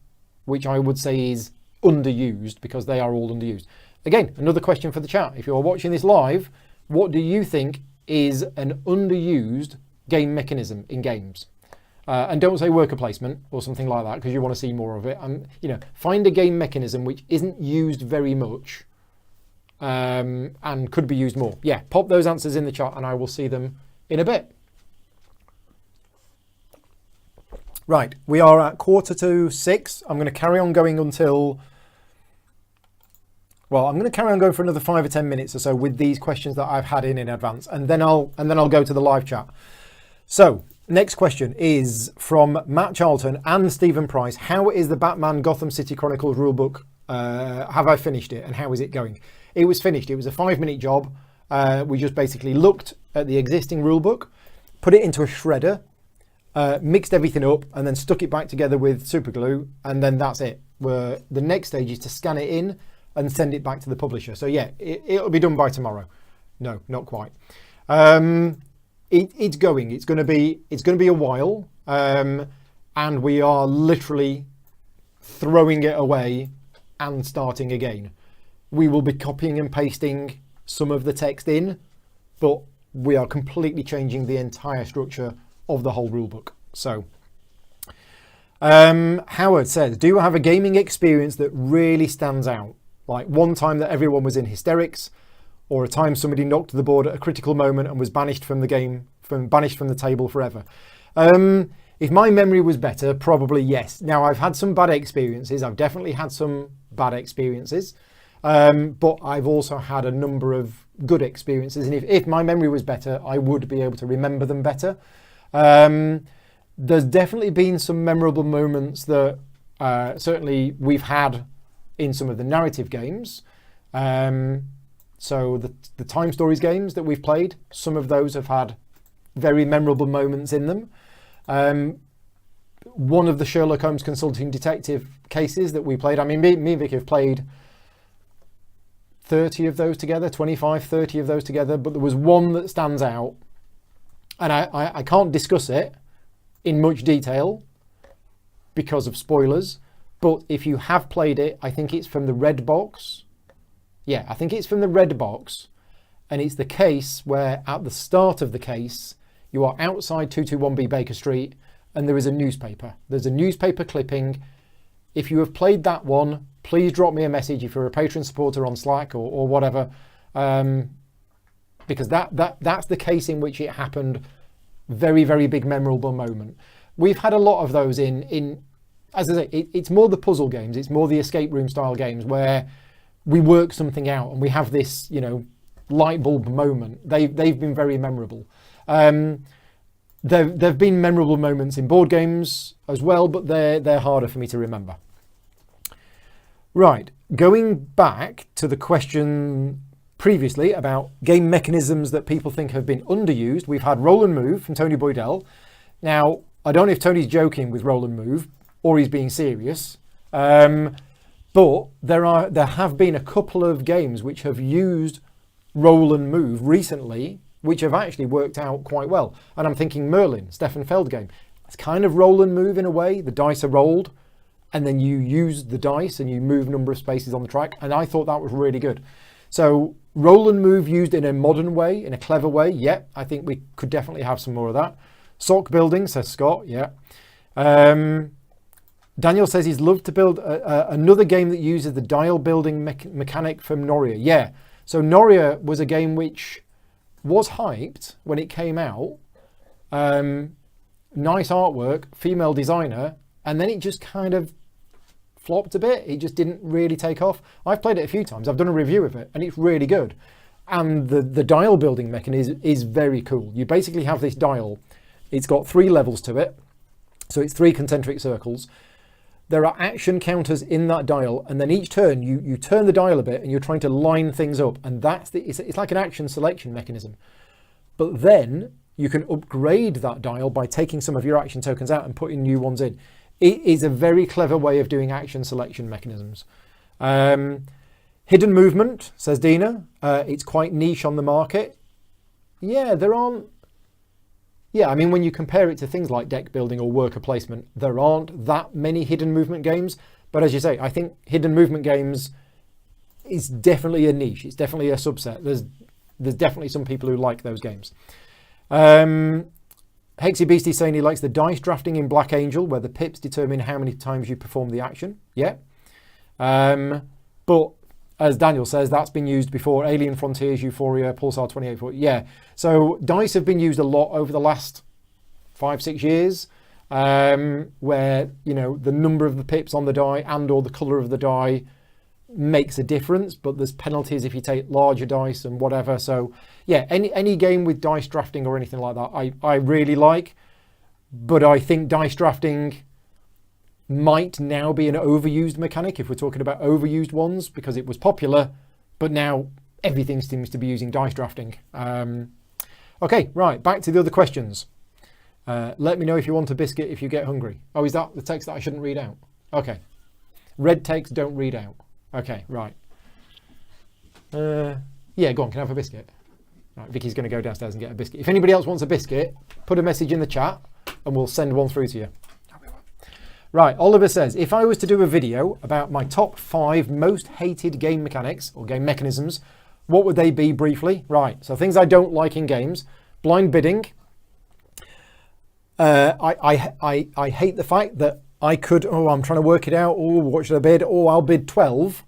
which I would say is underused, because they are all underused. Again, another question for the chat. If you're watching this live, what do you think is an underused game mechanism in games? And don't say worker placement or something like that, because you want to see more of it. Find a game mechanism which isn't used very much and could be used more. Yeah, pop those answers in the chat and I will see them in a bit. Right, we are at 5:45. I'm going to carry on going until... Well, I'm going to carry on going for another 5 or 10 minutes or so with these questions that I've had in advance, and then I'll go to the live chat. So, next question is from Matt Charlton and Stephen Price. How is the Batman Gotham City Chronicles rulebook? Have I finished it, and how is it going? It was finished. It was a 5-minute job. We just basically looked at the existing rulebook, put it into a shredder, mixed everything up, and then stuck it back together with super glue, and then that's it. The next stage is to scan it in and send it back to the publisher. So yeah, it'll be done by tomorrow. No, not quite. It's going. It's going to be a while, and we are literally throwing it away and starting again. We will be copying and pasting some of the text in, but we are completely changing the entire structure of the whole rulebook. So Howard says, do you have a gaming experience that really stands out? Like one time that everyone was in hysterics, or a time somebody knocked the board at a critical moment and was banished from the game, banished from the table forever. If my memory was better, probably yes. Now, I've had some bad experiences. I've definitely had some bad experiences. But I've also had a number of good experiences. And if my memory was better, I would be able to remember them better. There's definitely been some memorable moments that certainly we've had in some of the narrative games. So the Time Stories games that we've played, some of those have had very memorable moments in them. One of the Sherlock Holmes consulting detective cases that we played, I mean, me and Vic have played 30 of those together, 25, 30 of those together, but there was one that stands out, and I can't discuss it in much detail because of spoilers, but if you have played it, I think it's from the red box. Yeah, I think it's from the red box, and it's the case where at the start of the case, you are outside 221B Baker Street, and there is a newspaper. There's a newspaper clipping. If you have played that one, please drop me a message if you're a Patreon supporter on Slack or whatever, because that's the case in which it happened. Very, very big memorable moment. We've had a lot of those in as I say, it's more the puzzle games, it's more the escape room style games where we work something out and we have this, light bulb moment. They've been very memorable. There've been memorable moments in board games as well, but they're harder for me to remember. Right, going back to the question previously about game mechanisms that people think have been underused, we've had Roll and Move from Tony Boydell. Now, I don't know if Tony's joking with Roll and Move or he's being serious, but there have been a couple of games which have used Roll and Move recently, which have actually worked out quite well. And I'm thinking Merlin, Stefan Feld game. It's kind of roll and move in a way. The dice are rolled and then you use the dice and you move a number of spaces on the track. And I thought that was really good. So roll and move used in a modern way, in a clever way. Yeah, I think we could definitely have some more of that. Sock building, says Scott. Yeah. Daniel says he's loved to build another game that uses the dial building mechanic from Noria. Yeah. So Noria was a game which was hyped when it came out. Nice artwork, female designer, and then it just kind of flopped a bit. It just didn't really take off. I've played it a few times. I've done a review of it and it's really good. And the dial building mechanism is very cool. You basically have this dial. It's got 3 levels to it. So it's 3 concentric circles. There are action counters in that dial, and then each turn you turn the dial a bit and you're trying to line things up, and it's like an action selection mechanism. But then you can upgrade that dial by taking some of your action tokens out and putting new ones in. It is a very clever way of doing action selection mechanisms. Hidden movement, says Dina. It's quite niche on the market. Yeah, there aren't. Yeah, I mean, when you compare it to things like deck building or worker placement, there aren't that many hidden movement games. But as you say, I think hidden movement games is definitely a niche. It's definitely a subset. There's definitely some people who like those games. Hexy Beastie saying he likes the dice drafting in Black Angel, where the pips determine how many times you perform the action. Yeah. But as Daniel says, that's been used before. Alien Frontiers, Euphoria, Pulsar 2840. Yeah. So dice have been used a lot over the last 5-6 years, where, the number of the pips on the die and or the colour of the die makes a difference, but there's penalties if you take larger dice and whatever. So yeah, any game with dice drafting or anything like that, I really like. But I think dice drafting might now be an overused mechanic if we're talking about overused ones, because it was popular, but now everything seems to be using dice drafting. Okay, right, back to the other questions. Let me know if you want a biscuit if you get hungry. Oh, is that the text that I shouldn't read out? Okay. Red text don't read out. Okay, right. Yeah, go on, can I have a biscuit? Right, Vicky's going to go downstairs and get a biscuit. If anybody else wants a biscuit, put a message in the chat and we'll send one through to you. Right, Oliver says, if I was to do a video about my top 5 most hated game mechanics or game mechanisms, what would they be briefly? Right, so things I don't like in games. Blind bidding. I hate the fact that I could, I'm trying to work it out. Oh, what should I bid? Oh, I'll bid 12.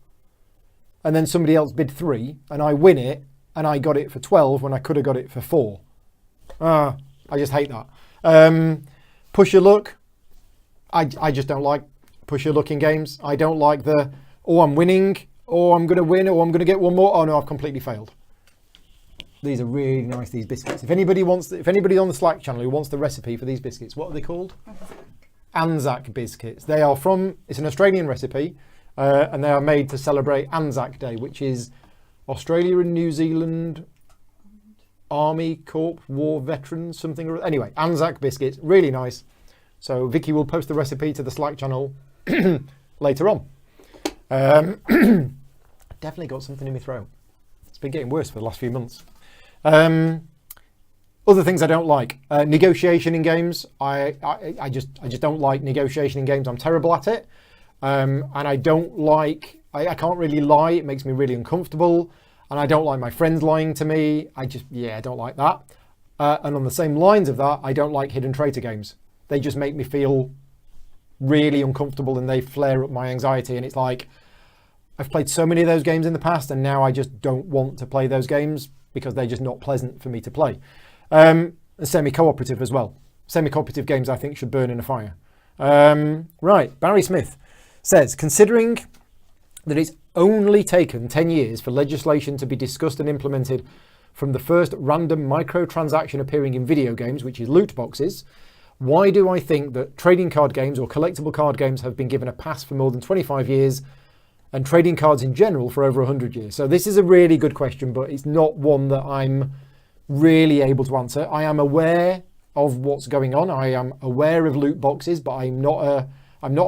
And then somebody else bid 3 and I win it and I got it for 12 when I could have got it for 4. I just hate that. Push your luck. I just don't like push your luck in games. I don't like the, I'm winning, or I'm going to win, or I'm going to get one more. Oh no, I've completely failed. These are really nice, these biscuits. If anybody on the Slack channel who wants the recipe for these biscuits, what are they called? Anzac biscuits. They are it's an Australian recipe, and they are made to celebrate Anzac Day, which is Australia and New Zealand Army Corps War Veterans, something. Anyway, Anzac biscuits, really nice. So Vicky will post the recipe to the Slack channel later on. Definitely got something in my throat. It's been getting worse for the last few months. Other things I don't like. Negotiation in games. I just don't like negotiation in games. I'm terrible at it. And I don't like, I can't really lie. It makes me really uncomfortable. And I don't like my friends lying to me. I don't like that. And on the same lines of that, I don't like hidden traitor games. They just make me feel really uncomfortable and they flare up my anxiety. And it's like, I've played so many of those games in the past and now I just don't want to play those games because they're just not pleasant for me to play. And semi-cooperative as well. Semi-cooperative games I think should burn in a fire. Right, Barry Smith says, considering that it's only taken 10 years for legislation to be discussed and implemented from the first random microtransaction appearing in video games, which is loot boxes, why do I think that trading card games or collectible card games have been given a pass for more than 25 years and trading cards in general for over 100 years? So this is a really good question, but it's not one that I'm really able to answer. I am aware of what's going on. I am aware of loot boxes, but I'm not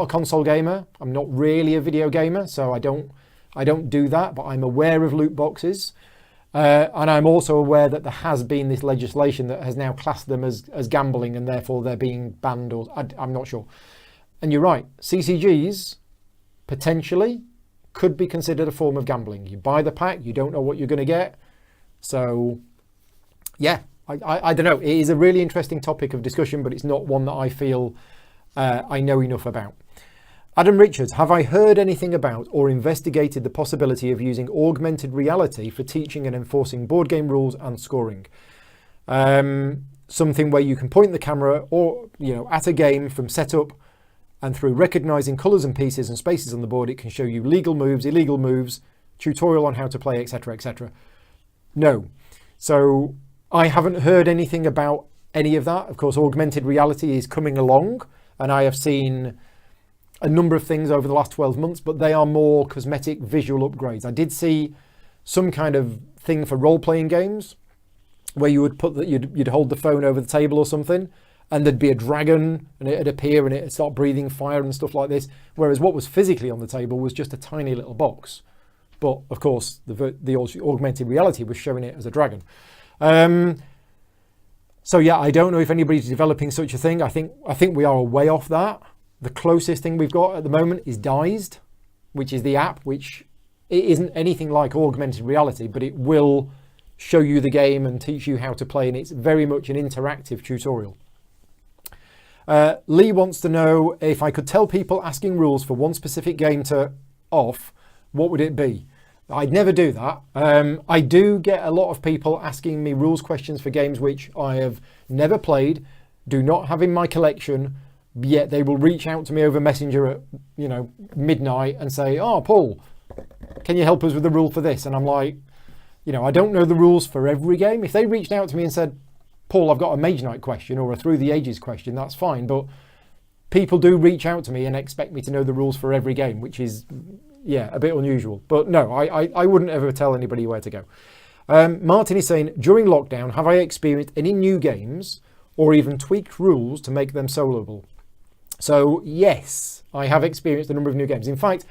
a console gamer. I'm not really a video gamer, so I don't do that, but I'm aware of loot boxes. And I'm also aware that there has been this legislation that has now classed them as gambling and therefore they're being banned, or I'm not sure. And you're right, CCGs potentially could be considered a form of gambling. You buy the pack, you don't know what you're going to get. So yeah, I don't know. It is a really interesting topic of discussion, but it's not one that I feel I know enough about. Adam Richards, have I heard anything about or investigated the possibility of using augmented reality for teaching and enforcing board game rules and scoring? Something where you can point the camera or at a game from setup, and through recognizing colors and pieces and spaces on the board, it can show you legal moves, illegal moves, tutorial on how to play, etc., etc. No. So I haven't heard anything about any of that. Of course, augmented reality is coming along, and I have seen a number of things over the last 12 months, but they are more cosmetic visual upgrades. I did see some kind of thing for role-playing games where you would you'd hold the phone over the table or something, and there'd be a dragon and it'd appear and it'd start breathing fire and stuff like this. Whereas what was physically on the table was just a tiny little box. But of course, the augmented reality was showing it as a dragon. So yeah, I don't know if anybody's developing such a thing. I think we are way off that. The closest thing we've got at the moment is Dized, which is the app, which it isn't anything like augmented reality, but it will show you the game and teach you how to play, and it's very much an interactive tutorial. Lee wants to know if I could tell people asking rules for one specific game to off, what would it be? I'd never do that. I do get a lot of people asking me rules questions for games which I have never played, do not have in my collection, yet they will reach out to me over Messenger at midnight and say, oh, Paul, can you help us with the rule for this? And I'm like, I don't know the rules for every game. If they reached out to me and said, Paul, I've got a Mage Knight question or a Through the Ages question, that's fine. But people do reach out to me and expect me to know the rules for every game, which is, a bit unusual. But no, I wouldn't ever tell anybody where to go. Martin is saying, during lockdown, have I experienced any new games or even tweaked rules to make them soloable? So yes, I have experienced a number of new games. In fact,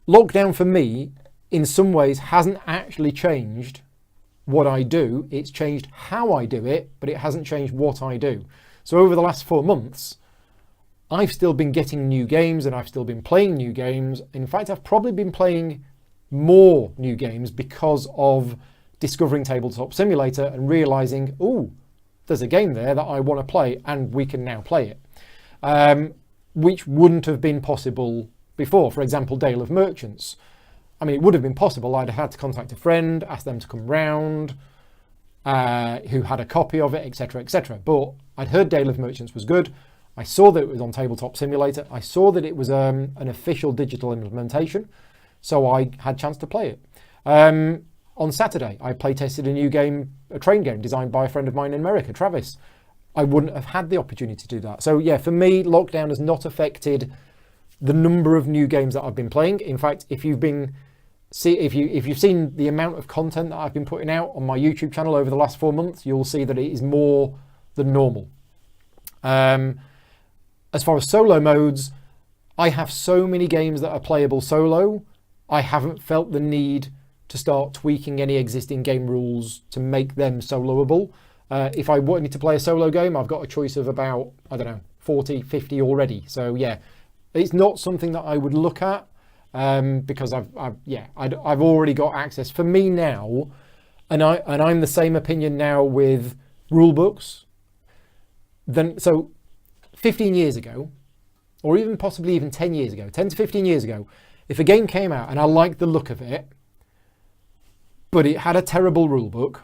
lockdown for me, in some ways, hasn't actually changed what I do. It's changed how I do it, but it hasn't changed what I do. So over the last 4 months, I've still been getting new games and I've still been playing new games. In fact, I've probably been playing more new games because of discovering Tabletop Simulator and realizing, there's a game there that I want to play and we can now play it. which wouldn't have been possible before. For example, Dale of Merchants. I mean, it would have been possible. I'd have had to contact a friend, ask them to come round, who had a copy of it, etc., etc. But I'd heard Dale of Merchants was good. I saw that it was on Tabletop Simulator. I saw that it was an official digital implementation, so I had a chance to play it. On Saturday, I play tested a new game, a train game designed by a friend of mine in America, Travis. I wouldn't have had the opportunity to do that. So yeah, for me, lockdown has not affected the number of new games that I've been playing. In fact, if you've seen the amount of content that I've been putting out on my YouTube channel over the last 4 months, you'll see that it is more than normal. As far as solo modes, I have so many games that are playable solo. I haven't felt the need to start tweaking any existing game rules to make them soloable. If I wanted to play a solo game, I've got a choice of about, 40, 50 already. So yeah, it's not something that I would look at because I've already got access. For me now, and I'm the same opinion now with Rulebooks. So 15 years ago, or even possibly even 10 years ago, 10 to 15 years ago, if a game came out and I liked the look of it, but it had a terrible rulebook,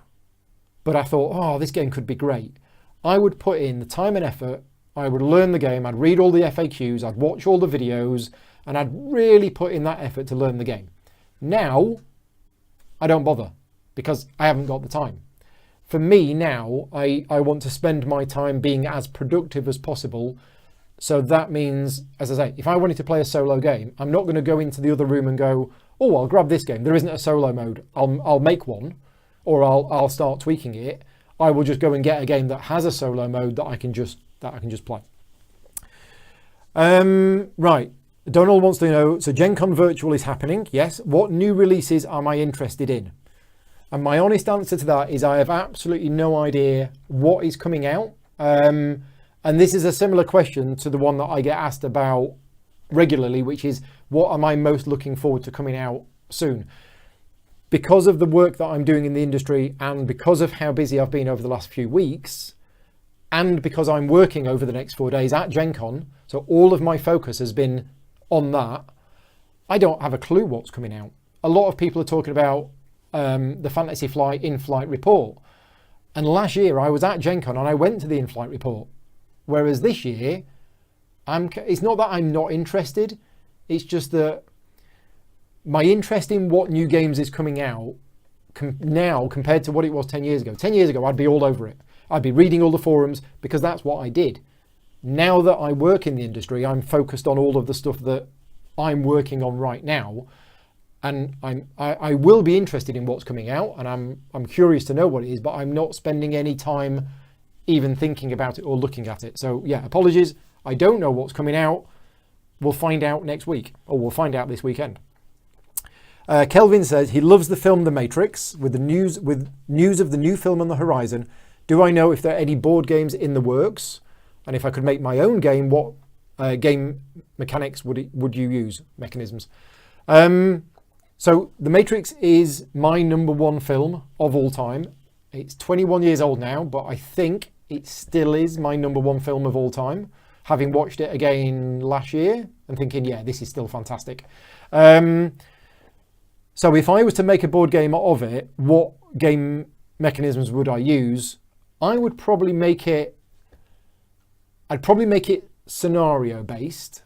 but I thought, oh, this game could be great, I would put in the time and effort, I would learn the game, I'd read all the FAQs, I'd watch all the videos, and I'd really put in that effort to learn the game. Now, I don't bother because I haven't got the time. For me now, I want to spend my time being as productive as possible. So that means, as I say, if I wanted to play a solo game, I'm not going to go into the other room and go, oh, I'll grab this game. There isn't a solo mode. I'll make one, or I'll start tweaking it. I will just go and get a game that has a solo mode that I can just play. Right. Donald wants to know, so Gen Con Virtual is happening. Yes. What new releases am I interested in? And my honest answer to that is I have absolutely no idea what is coming out. And this is a similar question to the one that I get asked about regularly, which is what am I most looking forward to coming out soon? Because of the work that I'm doing in the industry and because of how busy I've been over the last few weeks, and because I'm working over the next 4 days at Gen Con, so all of my focus has been on that, I don't have a clue what's coming out. A lot of people are talking about the Fantasy Flight in-flight report. And last year I was at Gen Con and I went to the in-flight report. Whereas this year, it's not that I'm not interested, it's just that my interest in what new games is coming out now compared to what it was 10 years ago. 10 years ago, I'd be all over it. I'd be reading all the forums because that's what I did. Now that I work in the industry, I'm focused on all of the stuff that I'm working on right now. And I will be interested in what's coming out, and I'm curious to know what it is, but I'm not spending any time even thinking about it or looking at it. So yeah, apologies. I don't know what's coming out. We'll find out next week, or we'll find out this weekend. Kelvin says he loves the film The Matrix. With news of the new film on the horizon, do I know if there are any board games in the works? And if I could make my own game, what game mechanics would you use? Mechanisms. So The Matrix is my #1 film of all time. It's 21 years old now, but I think it still is my #1 film of all time. Having watched it again last year and thinking, yeah, this is still fantastic. So if I was to make a board game of it, what game mechanisms would I use? I'd probably make it scenario based,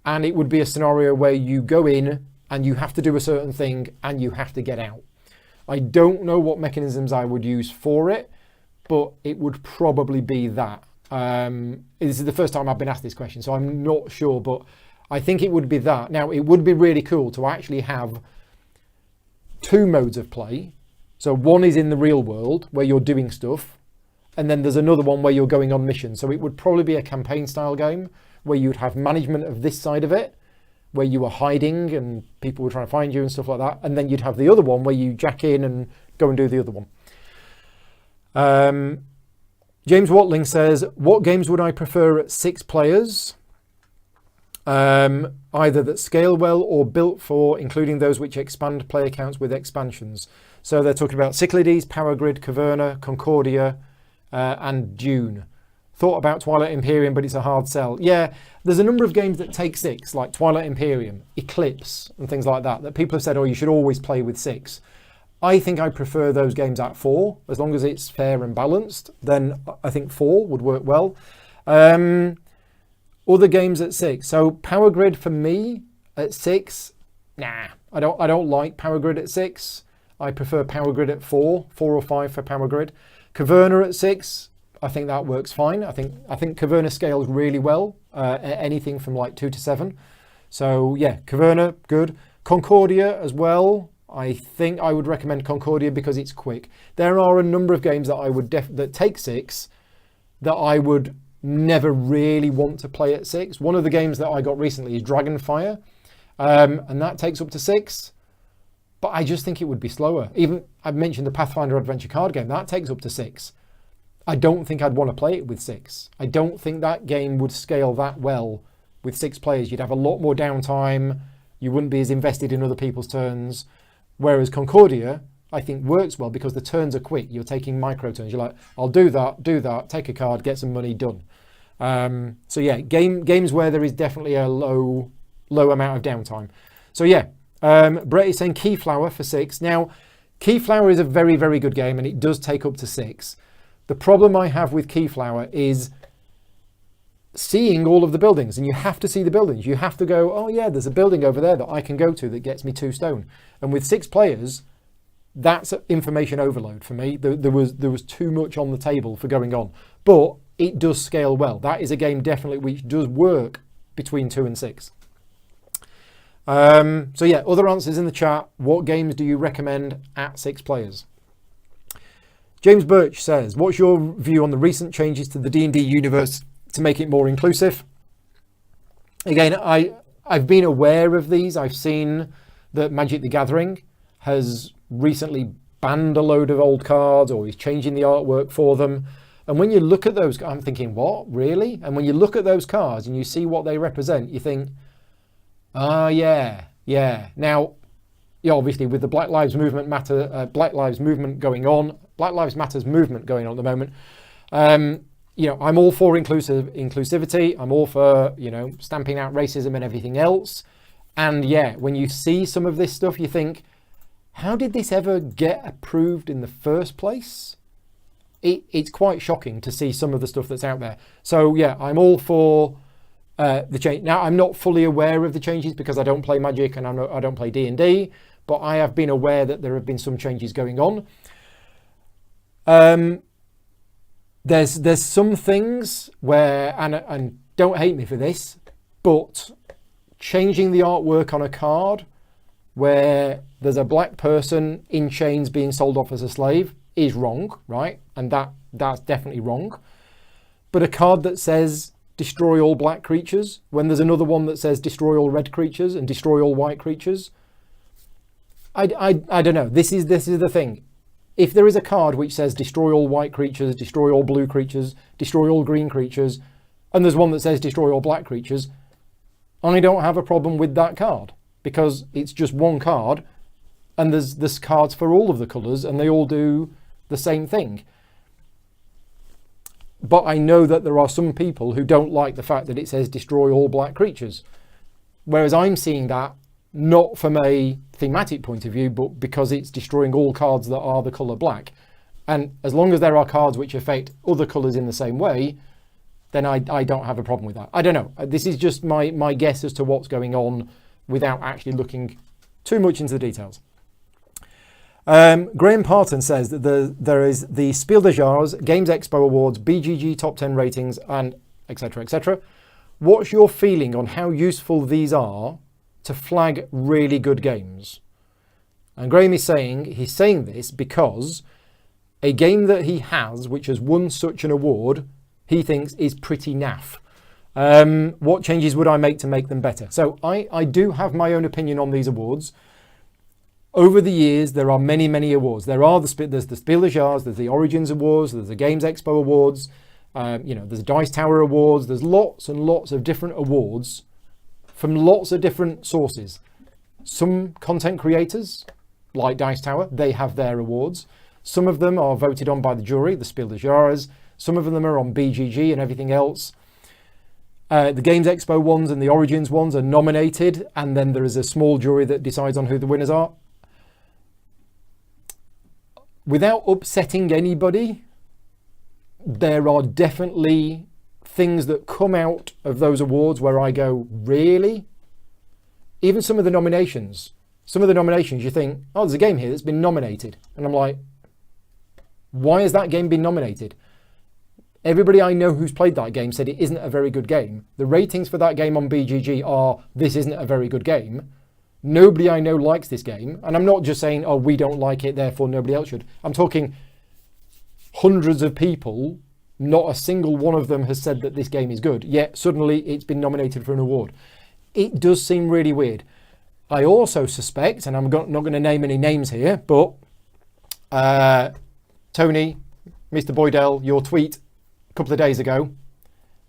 and it would be a scenario where you go in and you have to do a certain thing and you have to get out. I don't know what mechanisms I would use for it, but it would probably be that. This is the first time I've been asked this question, so I'm not sure, but I think it would be that. Now, it would be really cool to actually have 2 modes of play. So one is in the real world where you're doing stuff, and then there's another one where you're going on missions. So it would probably be a campaign style game where you'd have management of this side of it, where you were hiding and people were trying to find you and stuff like that. And then you'd have the other one where you jack in and go and do the other one. James Watling says, what games would I prefer at 6 players? Either that scale well or built for, including those which expand player counts with expansions. So they're talking about Cyclades, Power Grid, Caverna, Concordia, and Dune. Thought about Twilight Imperium, but it's a hard sell. Yeah, there's a number of games that take 6, like Twilight Imperium, Eclipse, and things like that people have said, oh, you should always play with 6. I think I prefer those games at 4. As long as it's fair and balanced, then I think 4 would work well. Other games at 6. So Power Grid for me at 6, nah. I don't like Power Grid at 6. I prefer Power Grid at 4 or 5 for Power Grid. Caverna at 6, I think that works fine. I think Caverna scales really well, anything from like 2 to 7. So yeah, Caverna, good. Concordia as well. I think I would recommend Concordia because it's quick. There are a number of games that I would that take 6 that I would never really want to play at 6. One of the games that I got recently is Dragonfire, and that takes up to 6. But I just think it would be slower. Even I mentioned the Pathfinder Adventure card game, that takes up to 6. I don't think I'd want to play it with 6. I don't think that game would scale that well with 6 players. You'd have a lot more downtime. You wouldn't be as invested in other people's turns. Whereas Concordia, I think, works well because the turns are quick. You're taking micro turns. You're like, I'll do that, take a card, get some money, done. So yeah, games where there is definitely a low amount of downtime. So yeah, Brett is saying Keyflower for 6. Now, Keyflower is a very, very good game and it does take up to 6. The problem I have with Keyflower is seeing all of the buildings, and you have to see the buildings. You have to go, oh yeah, there's a building over there that I can go to that gets me 2 stone. And with 6 players, that's information overload for me. There was too much on the table for going on, but it does scale well. That is a game definitely which does work between 2 and 6. So yeah, other answers in the chat. What games do you recommend at 6 players? James Birch says, what's your view on the recent changes to the D&D universe to make it more inclusive? Again, I've been aware of these. I've seen that Magic the Gathering has recently banned a load of old cards, or is changing the artwork for them. And when you look at those, I'm thinking, what, really? And when you look at those cards and you see what they represent, you think, yeah. Now, yeah, obviously with the Black Lives Matters movement going on at the moment, I'm all for inclusivity. I'm all for, stamping out racism and everything else. And yeah, when you see some of this stuff, you think, how did this ever get approved in the first place? It's quite shocking to see some of the stuff that's out there. So yeah, I'm all for the change. Now, I'm not fully aware of the changes because I don't play Magic and I don't play D&D, but I have been aware that there have been some changes going on. There's some things where, and don't hate me for this, but changing the artwork on a card where there's a black person in chains being sold off as a slave is wrong, right? And that's definitely wrong. But a card that says destroy all black creatures, when there's another one that says destroy all red creatures and destroy all white creatures, I don't know. This is the thing. If there is a card which says destroy all white creatures, destroy all blue creatures, destroy all green creatures, and there's one that says destroy all black creatures, I don't have a problem with that card because it's just one card and there's cards for all of the colours and they all do the same thing. But I know that there are some people who don't like the fact that it says destroy all black creatures. Whereas I'm seeing that not from a thematic point of view, but because it's destroying all cards that are the colour black. And as long as there are cards which affect other colours in the same way, then I don't have a problem with that. I don't know. This is just my guess as to what's going on without actually looking too much into the details. Graham Parton says that there is the Spiel des Jahres, Games Expo Awards, BGG Top 10 ratings, and etc. etc. What's your feeling on how useful these are to flag really good games? And Graham is saying, he's saying this because a game that he has, which has won such an award, he thinks is pretty naff. What changes would I make to make them better? So I do have my own opinion on these awards. Over the years, there are many, many awards. There's the Spiel des Jahres, there's the Origins Awards, there's the Games Expo Awards, there's Dice Tower Awards. There's lots and lots of different awards from lots of different sources. Some content creators, like Dice Tower, they have their awards. Some of them are voted on by the jury, the Spiel des Jahres. Some of them are on BGG and everything else. The Games Expo ones and the Origins ones are nominated, and then there is a small jury that decides on who the winners are. Without upsetting anybody, there are definitely things that come out of those awards where I go, really? Even some of the nominations you think, oh, there's a game here that's been nominated. And I'm like, why has that game been nominated? Everybody I know who's played that game said it isn't a very good game. The ratings for that game on BGG are, this isn't a very good game. Nobody I know likes this game. And I'm not just saying, oh, we don't like it, therefore nobody else should. I'm talking hundreds of people, not a single one of them has said that this game is good. Yet suddenly it's been nominated for an award. It does seem really weird. I also suspect, and I'm not going to name any names here, but Tony, Mr. Boydell, your tweet couple of days ago,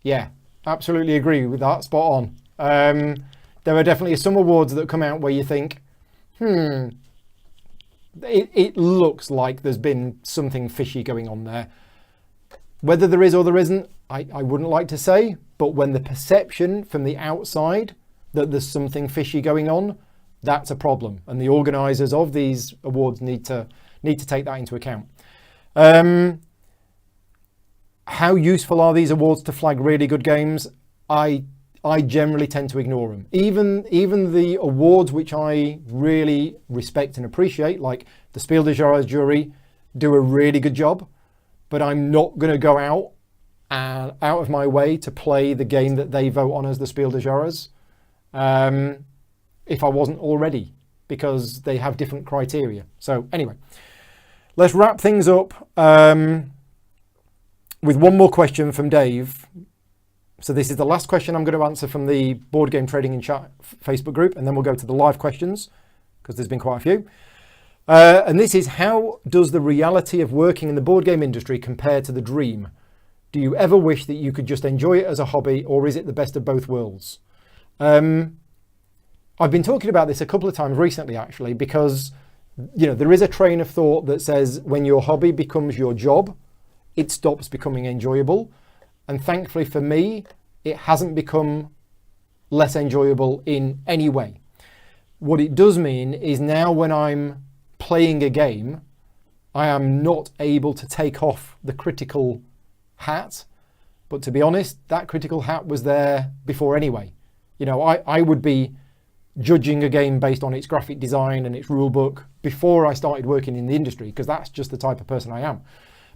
yeah, absolutely agree with that, spot on. There are definitely some awards that come out where you think, it looks like there's been something fishy going on there. Whether there is or there isn't, I wouldn't like to say, but when the perception from the outside that there's something fishy going on, that's a problem, and the organisers of these awards need to take that into account. How useful are these awards to flag really good games? I generally tend to ignore them. Even the awards which I really respect and appreciate, like the Spiel des Jahres jury, do a really good job, but I'm not going to go out of my way to play the game that they vote on as the Spiel des Jahres if I wasn't already, because they have different criteria. So anyway, let's wrap things up with one more question from Dave. So this is the last question I'm going to answer from the Board Game Trading and Chat Facebook group, and then we'll go to the live questions, because there's been quite a few. And this is, how does the reality of working in the board game industry compare to the dream? Do you ever wish that you could just enjoy it as a hobby, or is it the best of both worlds? I've been talking about this a couple of times recently, actually, because there is a train of thought that says when your hobby becomes your job, it stops becoming enjoyable. And thankfully for me, it hasn't become less enjoyable in any way. What it does mean is now when I'm playing a game, I am not able to take off the critical hat. But to be honest, that critical hat was there before anyway. I would be judging a game based on its graphic design and its rule book before I started working in the industry, because that's just the type of person I am.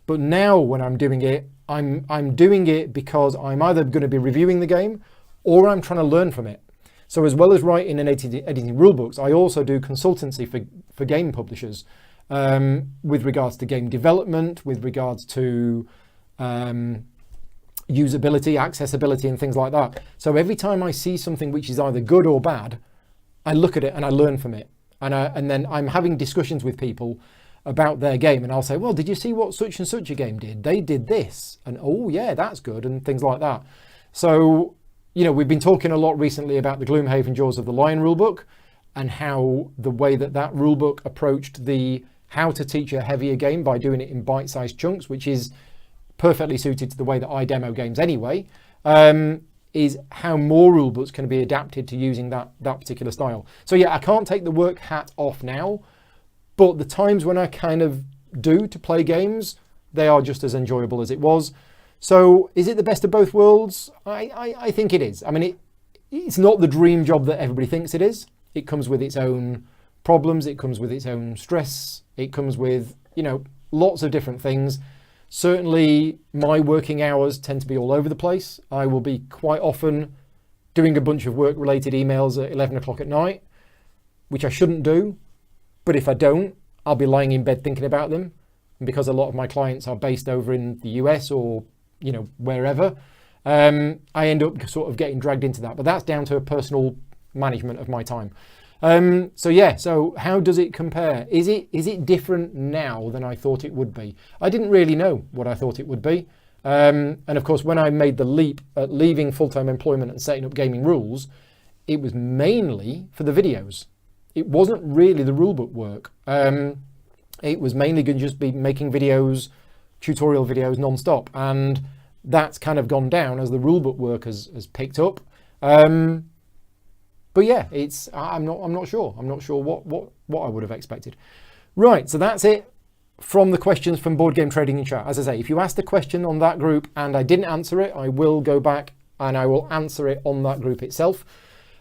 But now when I'm doing it, I'm doing it because I'm either going to be reviewing the game or I'm trying to learn from it. So as well as writing and editing rule books, I also do consultancy for game publishers with regards to game development, with regards to usability, accessibility, and things like that. So every time I see something which is either good or bad, I look at it and I learn from it. And then I'm having discussions with people about their game, and I'll say, well, did you see what such and such a game did? They did this, and oh yeah, that's good, and things like that. So, we've been talking a lot recently about the Gloomhaven Jaws of the Lion rulebook, and how the way that rulebook approached the how to teach a heavier game by doing it in bite-sized chunks, which is perfectly suited to the way that I demo games anyway, is how more rulebooks can be adapted to using that particular style. So yeah, I can't take the work hat off now, but the times when I kind of do to play games, they are just as enjoyable as it was. So is it the best of both worlds? I think it is. I mean, it's not the dream job that everybody thinks it is. It comes with its own problems. It comes with its own stress. It comes with, lots of different things. Certainly my working hours tend to be all over the place. I will be quite often doing a bunch of work related emails at 11 o'clock at night, which I shouldn't do. But if I don't, I'll be lying in bed thinking about them. And because a lot of my clients are based over in the US or, wherever, I end up sort of getting dragged into that. But that's down to a personal management of my time. So how does it compare? Is it different now than I thought it would be? I didn't really know what I thought it would be. And of course, when I made the leap at leaving full-time employment and setting up Gaming Rules, it was mainly for the videos. It wasn't really the rulebook work. It was mainly going to just be making videos tutorial videos non-stop, and that's kind of gone down as the rulebook work has picked up. But yeah, I'm not sure what I would have expected. Right, so that's it from the questions from Board Game Trading in chat. As I say, if you asked a question on that group and I didn't answer it, I will go back and I will answer it on that group itself.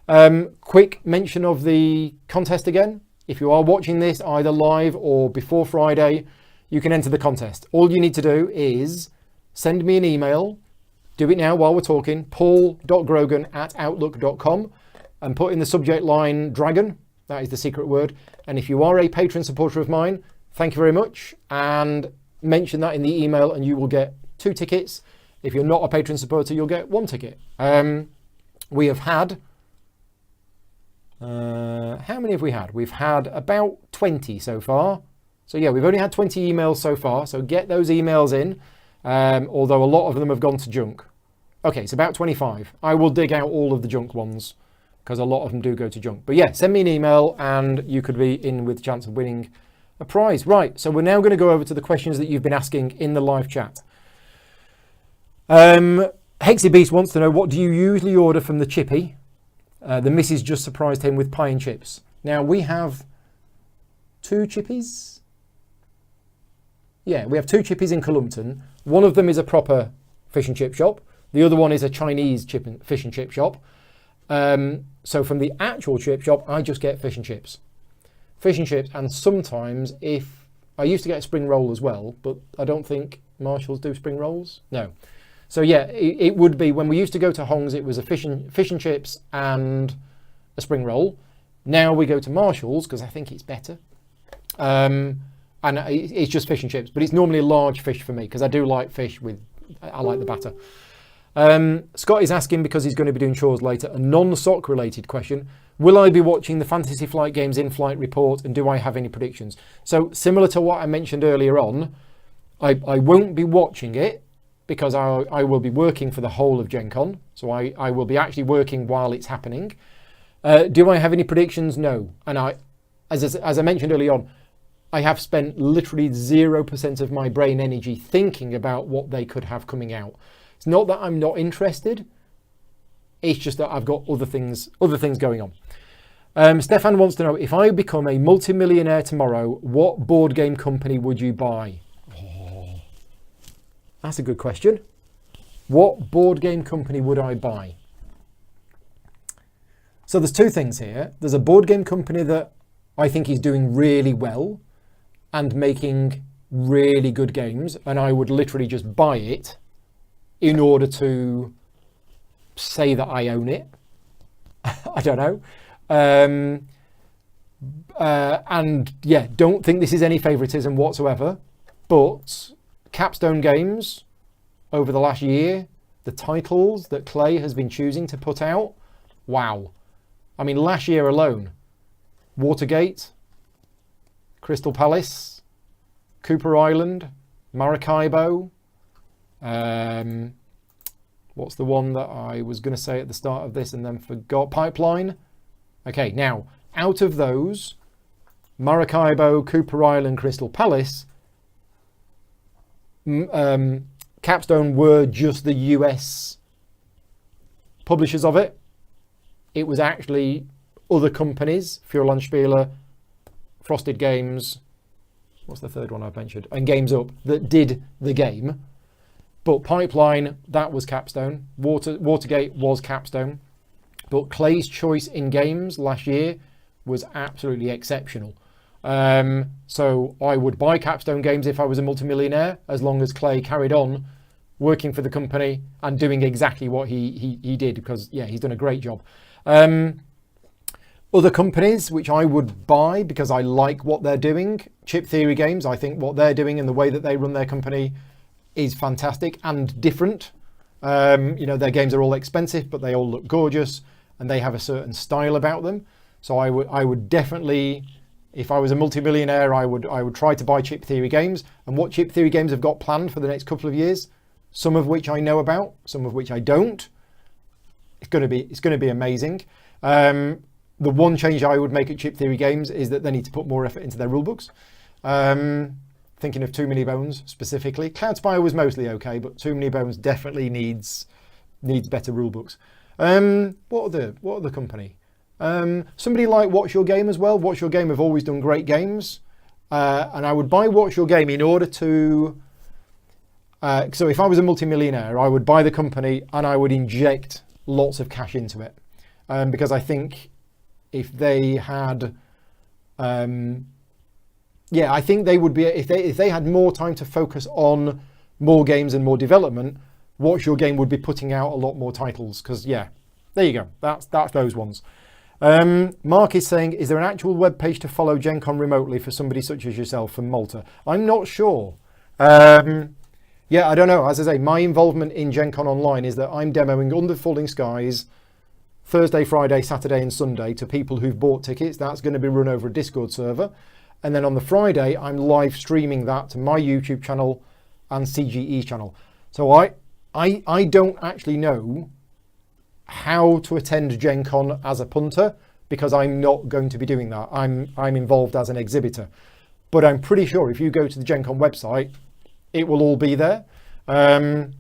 Quick mention of the contest again. If you are watching this either live or before Friday, you can enter the contest. All you need to do is send me an email. Do it now while we're talking. paul.grogan@outlook.com, and put in the subject line dragon. That is the secret word. And if you are a patron supporter of mine, thank you very much. And mention that in the email and you will get 2 tickets. If you're not a patron supporter, you'll get 1 ticket. We have had, how many have we had? We've had about 20 so far. So yeah, we've only had 20 emails so far. So get those emails in, although a lot of them have gone to junk. Okay, it's about 25. I will dig out all of the junk ones, because a lot of them do go to junk. But yeah, send me an email and you could be in with a chance of winning a prize. Right, so we're now going to go over to the questions that you've been asking in the live chat. Hexy Beast wants to know, what do you usually order from the chippy? The missus just surprised him with pie and chips. Now, we have 2 chippies. Yeah, we have 2 chippies in Columpton. One of them is a proper fish and chip shop. The other one is a Chinese fish and chip shop. So from the actual chip shop, I just get fish and chips. Fish and chips, and sometimes if... I used to get a spring roll as well, but I don't think Marshalls do spring rolls. No. So yeah, it would be, when we used to go to Hong's, it was a fish and chips and a spring roll. Now we go to Marshalls, because I think it's better. And it's just fish and chips, but it's normally a large fish for me, because I do like fish I like the batter. Scott is asking, because he's going to be doing chores later, a non-sock related question. Will I be watching the Fantasy Flight Games in-flight report, and do I have any predictions? So similar to what I mentioned earlier on, I won't be watching it because I will be working for the whole of Gen Con. So I will be actually working while it's happening. Do I have any predictions? No. And as I mentioned earlier on, I have spent literally 0% of my brain energy thinking about what they could have coming out. It's not that I'm not interested. It's just that I've got other things going on. Stefan wants to know, if I become a multimillionaire tomorrow, what board game company would you buy? Oh, that's a good question. What board game company would I buy? So there's 2 things here. There's a board game company that I think is doing really well and making really good games, and I would literally just buy it in order to say that I own it. I don't know. And yeah, don't think this is any favoritism whatsoever, but Capstone Games over the last year, the titles that Clay has been choosing to put out, wow. I mean, last year alone, Watergate, Crystal Palace, Cooper Island, Maracaibo, what's the one that I was going to say at the start of this and then forgot? Pipeline. Okay, now, out of those, Maracaibo, Cooper Island, Crystal Palace, Capstone were just the US publishers of it. It was actually other companies, Feuerlandspieler, Frosted Games, what's the third one I've mentioned, and Games Up, that did the game. But Pipeline, that was Capstone. Watergate was Capstone. But Clay's choice in games last year was absolutely exceptional. So I would buy Capstone Games if I was a multimillionaire, as long as Clay carried on working for the company and doing exactly what he did, because yeah, he's done a great job. Other companies which I would buy because I like what they're doing, Chip Theory Games. I think what they're doing and the way that they run their company is fantastic and different. You know, their games are all expensive, but they all look gorgeous and they have a certain style about them. So I would definitely, if I was a multimillionaire, I would try to buy Chip Theory Games. And what Chip Theory Games have got planned for the next couple of years, some of which I know about, some of which I don't. It's going to be amazing. The one change I would make at Chip Theory Games is that they need to put more effort into their rulebooks. thinking of Too Many Bones specifically. Cloud Spire was mostly okay, but Too Many Bones definitely needs better rule books. What other company? Somebody like Watch Your Game as well. Watch Your Game have always done great games, and I would buy Watch Your Game in order to. So if I was a multimillionaire, I would buy the company and I would inject lots of cash into it, because I think if they had, I think they would be, if they had more time to focus on more games and more development, Watch Your Game would be putting out a lot more titles. Because there you go. That's those ones. Mark is saying, is there an actual web page to follow Gen Con remotely for somebody such as yourself from Malta? I'm not sure. I don't know. As I say, my involvement in Gen Con Online is that I'm demoing Under Falling Skies Thursday, Friday, Saturday and Sunday to people who've bought tickets. That's going to be run over a Discord server. And then on the Friday, I'm live streaming that to my YouTube channel and CGE channel. So I don't actually know how to attend Gen Con as a punter, because I'm not going to be doing that. I'm involved as an exhibitor. But I'm pretty sure if you go to the Gen Con website, it will all be there. And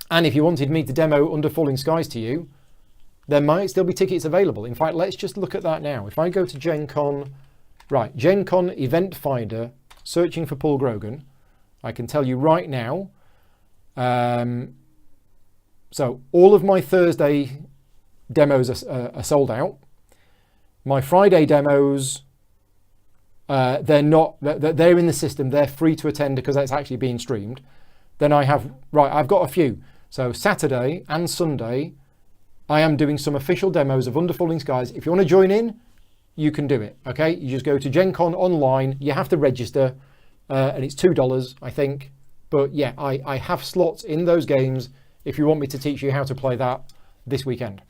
if you wanted me to demo Under Falling Skies to you, there might still be tickets available. In fact, let's just look at that now. If I go to Gen Con, right, Gen Con Event Finder, searching for Paul Grogan, I can tell you right now. So all of my Thursday demos are sold out. My Friday demos, they're not, they're in the system. They're free to attend because it's actually being streamed. Then I've got a few. So Saturday and Sunday, I am doing some official demos of Under Falling Skies. If you want to join in, you can do it. Okay, you just go to Gen Con Online. You have to register, and it's $2, I think. But yeah, I have slots in those games if you want me to teach you how to play that this weekend.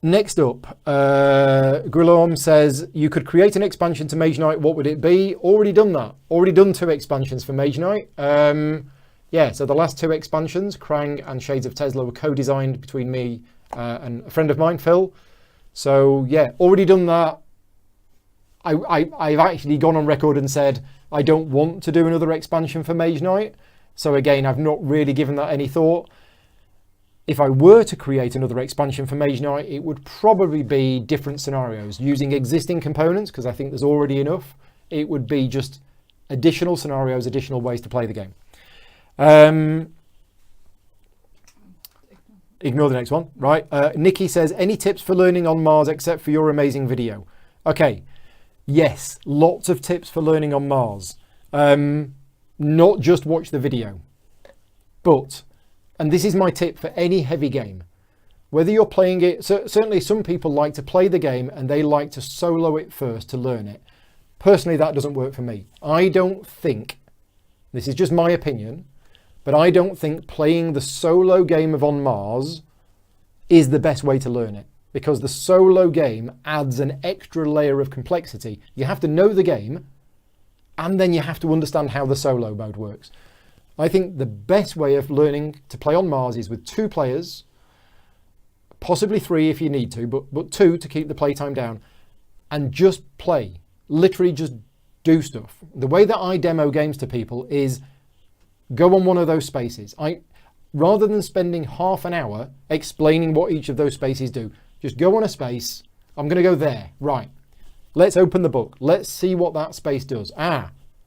Next up, Grilorm says, you could create an expansion to Mage Knight. What would it be? Already done that. Already done 2 expansions for Mage Knight. So the last 2 expansions, Krang and Shades of Tesla, were co-designed between me and a friend of mine, Phil. So yeah, already done that. I've actually gone on record and said I don't want to do another expansion for Mage Knight. So again, I've not really given that any thought. If I were to create another expansion for Mage Knight, it would probably be different scenarios using existing components, because I think there's already enough. It would be just additional scenarios, additional ways to play the game. Ignore the next one, right? Nikki says, any tips for learning on Mars except for your amazing video? Okay, yes, lots of tips for learning on Mars. Not just watch the video, but, and this is my tip for any heavy game, whether you're playing it, certainly some people like to play the game and they like to solo it first to learn it. Personally, that doesn't work for me. I don't think, this is just my opinion, but I don't think playing the solo game of On Mars is the best way to learn it, because the solo game adds an extra layer of complexity. You have to know the game, and then you have to understand how the solo mode works. I think the best way of learning to play on Mars is with 2 players, possibly 3 if you need to, but 2 to keep the playtime down, and just play. Literally just do stuff. The way that I demo games to people is go on one of those spaces. Rather than spending half an hour explaining what each of those spaces do, just go on a space. I'm going to go there. Right. Let's open the book. Let's see what that space does.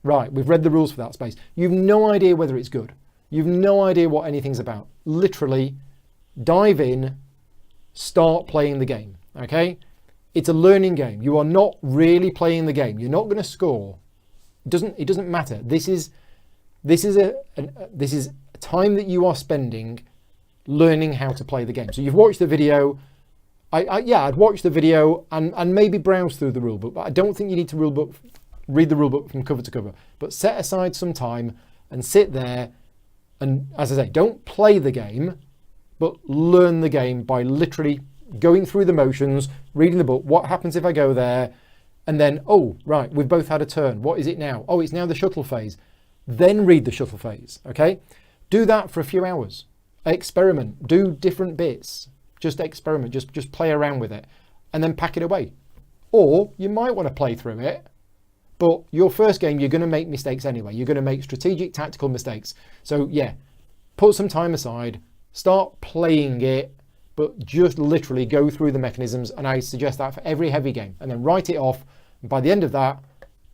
Right, we've read the rules for that space. You've no idea whether it's good. You've no idea what anything's about. Literally, dive in, start playing the game, okay? It's a learning game. You are not really playing the game. You're not going to score. It doesn't matter. This is a time that you are spending learning how to play the game. So you've watched the video. I'd watch the video and maybe browse through the rulebook, but I don't think you need to read the rulebook from cover to cover. But set aside some time and sit there and, as I say, don't play the game, but learn the game by literally going through the motions, reading the book. What happens if I go there? And then, oh, right, we've both had a turn. What is it now? Oh, it's now the shuttle phase. Then read the shuttle phase, okay? Do that for a few hours. Experiment. Do different bits. Just experiment. Just play around with it. And then pack it away. Or you might want to play through it But your first game, you're going to make mistakes anyway. You're going to make strategic, tactical mistakes. So yeah, put some time aside, start playing it, but just literally go through the mechanisms. And I suggest that for every heavy game, and then write it off. And by the end of that,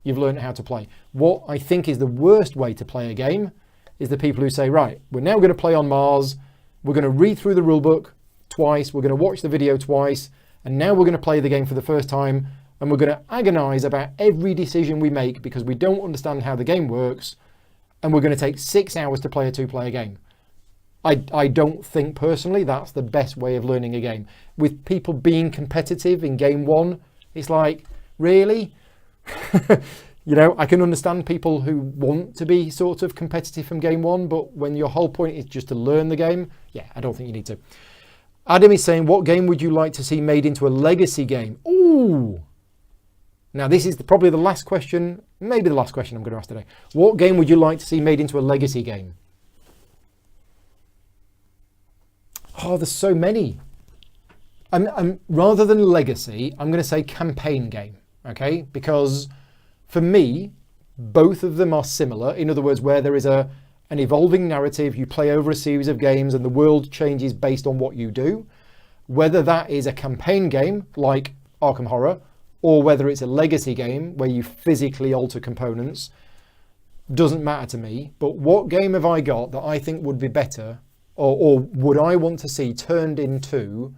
you've learned how to play. What I think is the worst way to play a game is the people who say, right, we're now going to play on Mars. We're going to read through the rulebook twice. We're going to watch the video twice. And now we're going to play the game for the first time. And we're going to agonize about every decision we make because we don't understand how the game works. And we're going to take 6 hours to play a 2-player game. I don't think personally that's the best way of learning a game. With people being competitive in game 1, it's like, really? You know, I can understand people who want to be sort of competitive from game 1, but when your whole point is just to learn the game, yeah, I don't think you need to. Adam is saying, what game would you like to see made into a legacy game? Ooh! Now this is probably the last question, maybe the last question I'm going to ask today. What game would you like to see made into a legacy game? Oh, there's so many. Rather than legacy, I'm going to say campaign game, okay? Because for me, both of them are similar. In other words, where there is an evolving narrative, you play over a series of games and the world changes based on what you do. Whether that is a campaign game like Arkham Horror, or whether it's a legacy game where you physically alter components, doesn't matter to me. But what game have I got that I think would be better, or would I want to see turned into?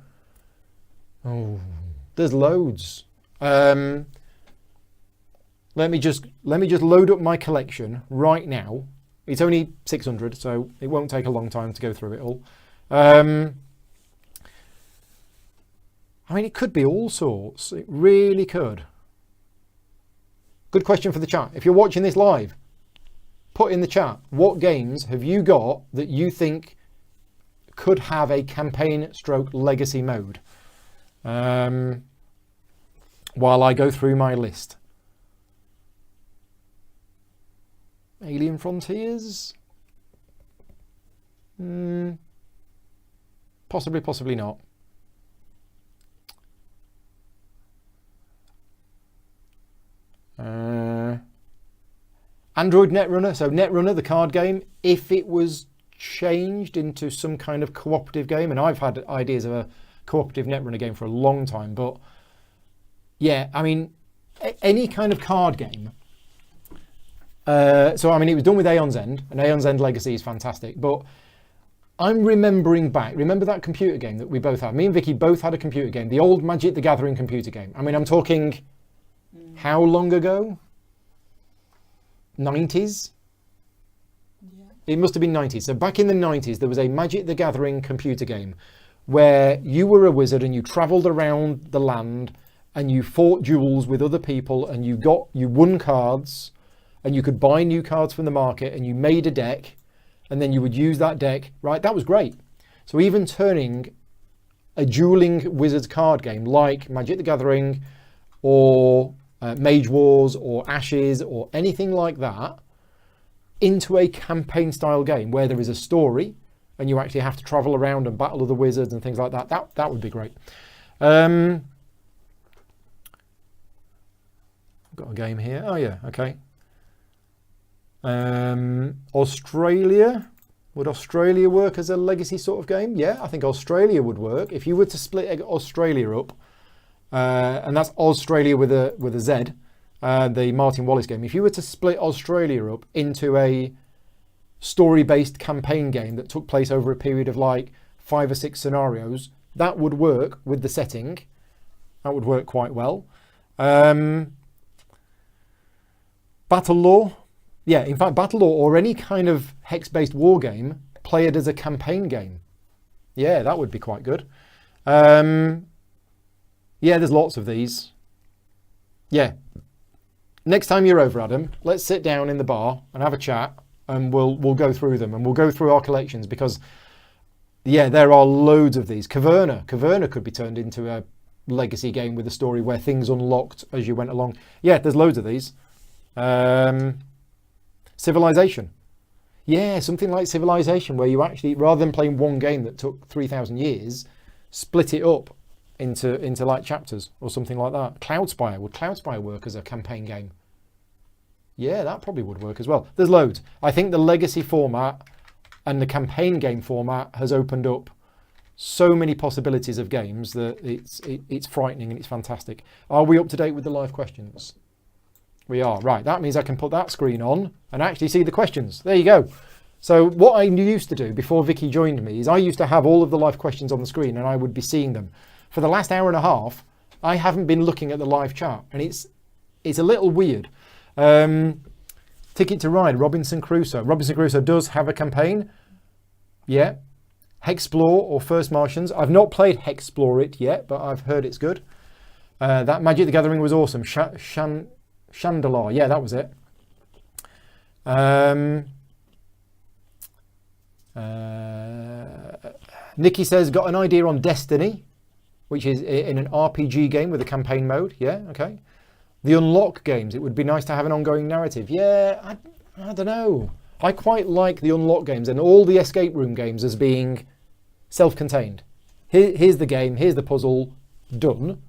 Oh, there's loads. Let me just load up my collection right now. It's only 600, so it won't take a long time to go through it all. I mean, it could be all sorts. It really could. Good question for the chat. If you're watching this live, put in the chat, what games have you got that you think could have a campaign stroke legacy mode? While I go through my list. Alien Frontiers? Possibly, possibly not. Android Netrunner. So Netrunner, the card game, if it was changed into some kind of cooperative game, and I've had ideas of a cooperative Netrunner game for a long time, but yeah, I mean, any kind of card game. So, I mean, it was done with Aeon's End, and Aeon's End Legacy is fantastic, but I'm remembering back, remember that computer game that we both had? Me and Vicky both had a computer game, the old Magic the Gathering computer game. I mean, I'm talking how long ago? 90s? Yeah. It must have been 90s. So back in the 90s, there was a Magic the Gathering computer game where you were a wizard and you travelled around the land and you fought duels with other people and you won cards. And you could buy new cards from the market and you made a deck and then you would use that deck, right? That was great. So even turning a dueling Wizards card game like Magic the Gathering or Mage Wars or Ashes or anything like that into a campaign style game where there is a story and you actually have to travel around and battle other wizards and things like that, that would be great. Got a game here. Oh yeah, okay. Australia, would Australia work as a legacy sort of game? Yeah, I think Australia would work. If you were to split Australia up, and that's Australia with a Z, the Martin Wallace game. If you were to split Australia up into a story-based campaign game that took place over a period of like 5 or 6 scenarios, that would work with the setting. That would work quite well. Battle Law. Yeah, in fact, Battle Law or any kind of hex-based war game, play it as a campaign game. Yeah, that would be quite good. Yeah, there's lots of these. Yeah. Next time you're over, Adam, let's sit down in the bar and have a chat and we'll go through them and we'll go through our collections because, yeah, there are loads of these. Caverna could be turned into a legacy game with a story where things unlocked as you went along. Yeah, there's loads of these. Civilization. Yeah, something like Civilization where you actually, rather than playing one game that took 3,000 years, split it up into like chapters or something like that. Cloudspire. Would Cloudspire work as a campaign game? Yeah, that probably would work as well. There's loads. I think the legacy format and the campaign game format has opened up so many possibilities of games that it's frightening and it's fantastic. Are we up to date with the live questions? We are. Right, that means I can put that screen on and actually see the questions. There you go. So what I used to do before Vicky joined me is I used to have all of the live questions on the screen and I would be seeing them. For the last hour and a half, I haven't been looking at the live chat and it's a little weird. Ticket to Ride, Robinson Crusoe. Robinson Crusoe does have a campaign. Yeah. Hexplore or First Martians. I've not played Hexplore it yet, but I've heard it's good. That Magic the Gathering was awesome. Chandelier. Yeah, that was it. Nikki says, got an idea on Destiny, which is in an RPG game with a campaign mode. Yeah, okay. The Unlock games, it would be nice to have an ongoing narrative. Yeah, I don't know. I quite like the Unlock games and all the escape room games as being self-contained. Here's the game, here's the puzzle, done.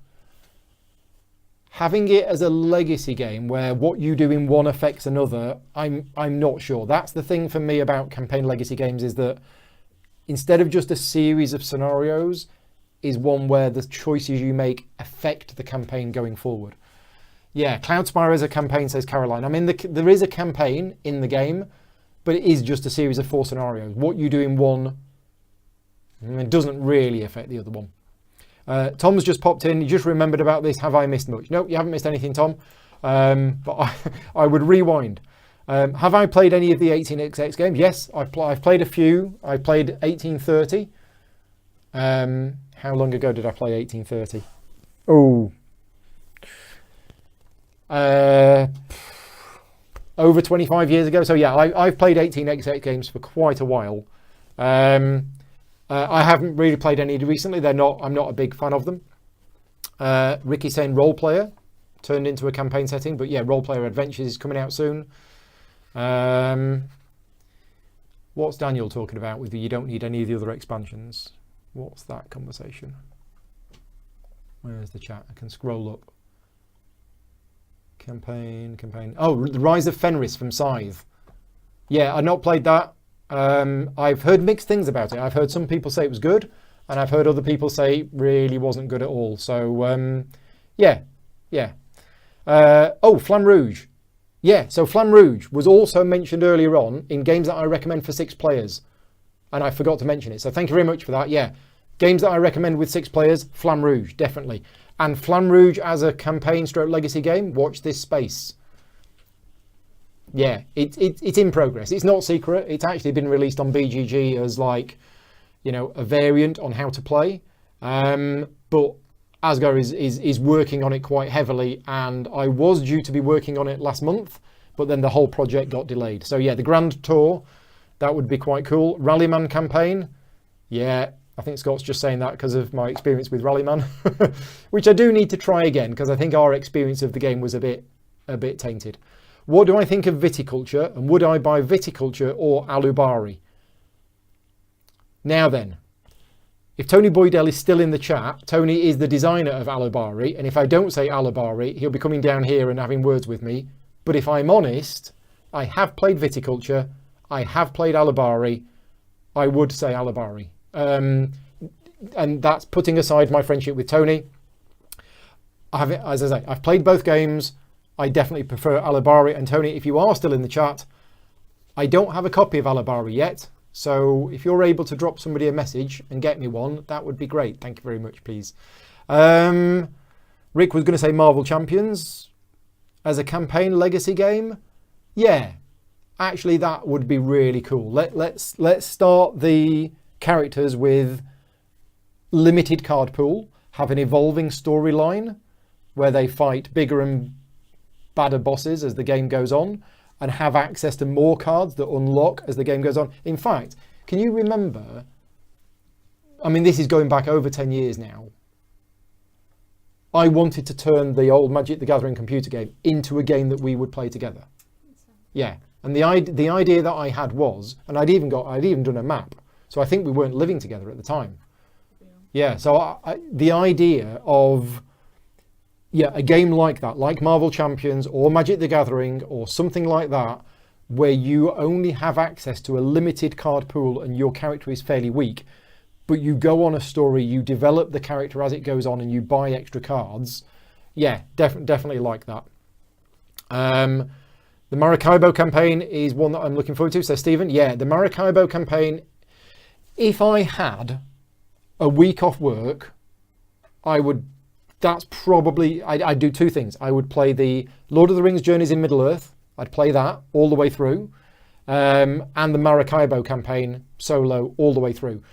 Having it as a legacy game where what you do in one affects another, I'm not sure. That's the thing for me about campaign legacy games, is that instead of just a series of scenarios, is one where the choices you make affect the campaign going forward. Yeah, Cloudspire is a campaign, says Caroline. I mean, there is a campaign in the game, but it is just a series of 4 scenarios. What you do in one, it doesn't really affect the other one. Tom's just popped in. You just remembered about this. Have I missed much? No, you haven't missed anything, Tom. But I would rewind. Have I played any of the 18xx games? Yes, I've played a few. I played 1830. How long ago did I play 1830? Oh. Over 25 years ago. So yeah, I've played 18xx games for quite a while. I haven't really played any recently. I'm not a big fan of them. Ricky's saying role player turned into a campaign setting, but yeah, Role Player Adventures is coming out soon. What's Daniel talking about with the you don't need any of the other expansions? What's that conversation? Where's the chat? I can scroll up. Campaign. Oh, The Rise of Fenris from Scythe. Yeah, I've not played that. I've heard mixed things about it. I've heard some people say it was good, and I've heard other people say it really wasn't good at all. So, yeah. Flamme Rouge. Yeah, so Flamme Rouge was also mentioned earlier on in games that I recommend for 6 players, and I forgot to mention it. So thank you very much for that. Yeah, games that I recommend with 6 players, Flamme Rouge, definitely. And Flamme Rouge as a campaign stroke legacy game, watch this space. Yeah, it's in progress. It's not secret. It's actually been released on BGG as a variant on how to play. But Asgar is working on it quite heavily, and I was due to be working on it last month, but then the whole project got delayed. So yeah, the Grand Tour, that would be quite cool. Rallyman campaign, yeah, I think Scott's just saying that because of my experience with Rallyman, which I do need to try again because I think our experience of the game was a bit tainted. What do I think of Viticulture, and would I buy Viticulture or Alubari? Now then, if Tony Boydell is still in the chat, Tony is the designer of Alubari, and if I don't say Alubari, he'll be coming down here and having words with me. But if I'm honest, I have played Viticulture, I have played Alubari, I would say Alubari. And that's putting aside my friendship with Tony. As I say, I've played both games. I definitely prefer Alubari. And Tony, if you are still in the chat, I don't have a copy of Alubari yet. So if you're able to drop somebody a message and get me one, that would be great. Thank you very much, please. Rick was going to say Marvel Champions as a campaign legacy game. Yeah, actually that would be really cool. Let's start the characters with limited card pool, have an evolving storyline where they fight bigger and badder bosses as the game goes on, and have access to more cards that unlock as the game goes on. In fact, can you remember, I mean, this is going back over 10 years now, I wanted to turn the old Magic the Gathering computer game into a game that we would play together. Yeah, and the idea that I had was, and I'd even done a map, so I think we weren't living together at the time. Yeah, so the idea of yeah, a game like that, like Marvel Champions or Magic the Gathering or something like that, where you only have access to a limited card pool and your character is fairly weak, but you go on a story, you develop the character as it goes on and you buy extra cards. Yeah, definitely like that. The Maracaibo campaign is one that I'm looking forward to, says Stephen. Yeah, the Maracaibo campaign, if I had a week off work, that's probably, I'd do two things. I would play the Lord of the Rings Journeys in Middle-earth. I'd play that all the way through. And the Maracaibo campaign solo all the way through.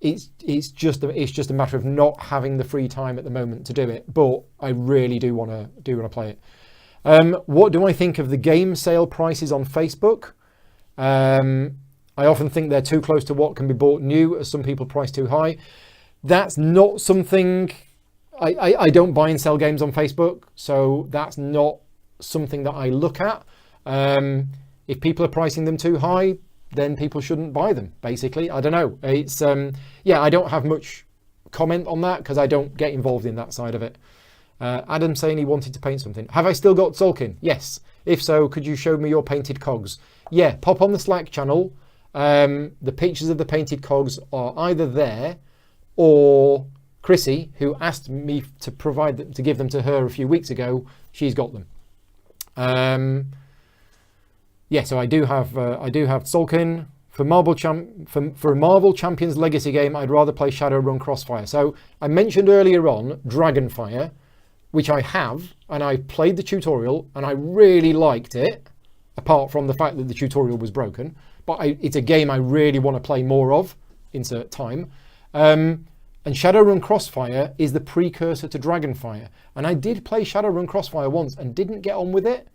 It's just a matter of not having the free time at the moment to do it, but I really do want to play it. What do I think of the game sale prices on Facebook? I often think they're too close to what can be bought new, as some people price too high. That's not something, I don't buy and sell games on Facebook, so that's not something that I look at. If people are pricing them too high, then people shouldn't buy them, basically. I don't know. It's I don't have much comment on that because I don't get involved in that side of it. Adam saying he wanted to paint something. Have I still got Tzolk'in? Yes. If so, could you show me your painted cogs? Yeah, pop on the Slack channel. The pictures of the painted cogs are either there, or Chrissy, who asked me to provide them, to give them to her a few weeks ago, she's got them. Yeah, so I do have Tzolk'in. For a Marvel Champions Legacy game, I'd rather play Shadowrun Crossfire. So I mentioned earlier on Dragonfire, which I have, and I played the tutorial, and I really liked it, apart from the fact that the tutorial was broken. But it's a game I really want to play more of, insert time. And Shadowrun Crossfire is the precursor to Dragonfire. And I did play Shadowrun Crossfire once and didn't get on with it,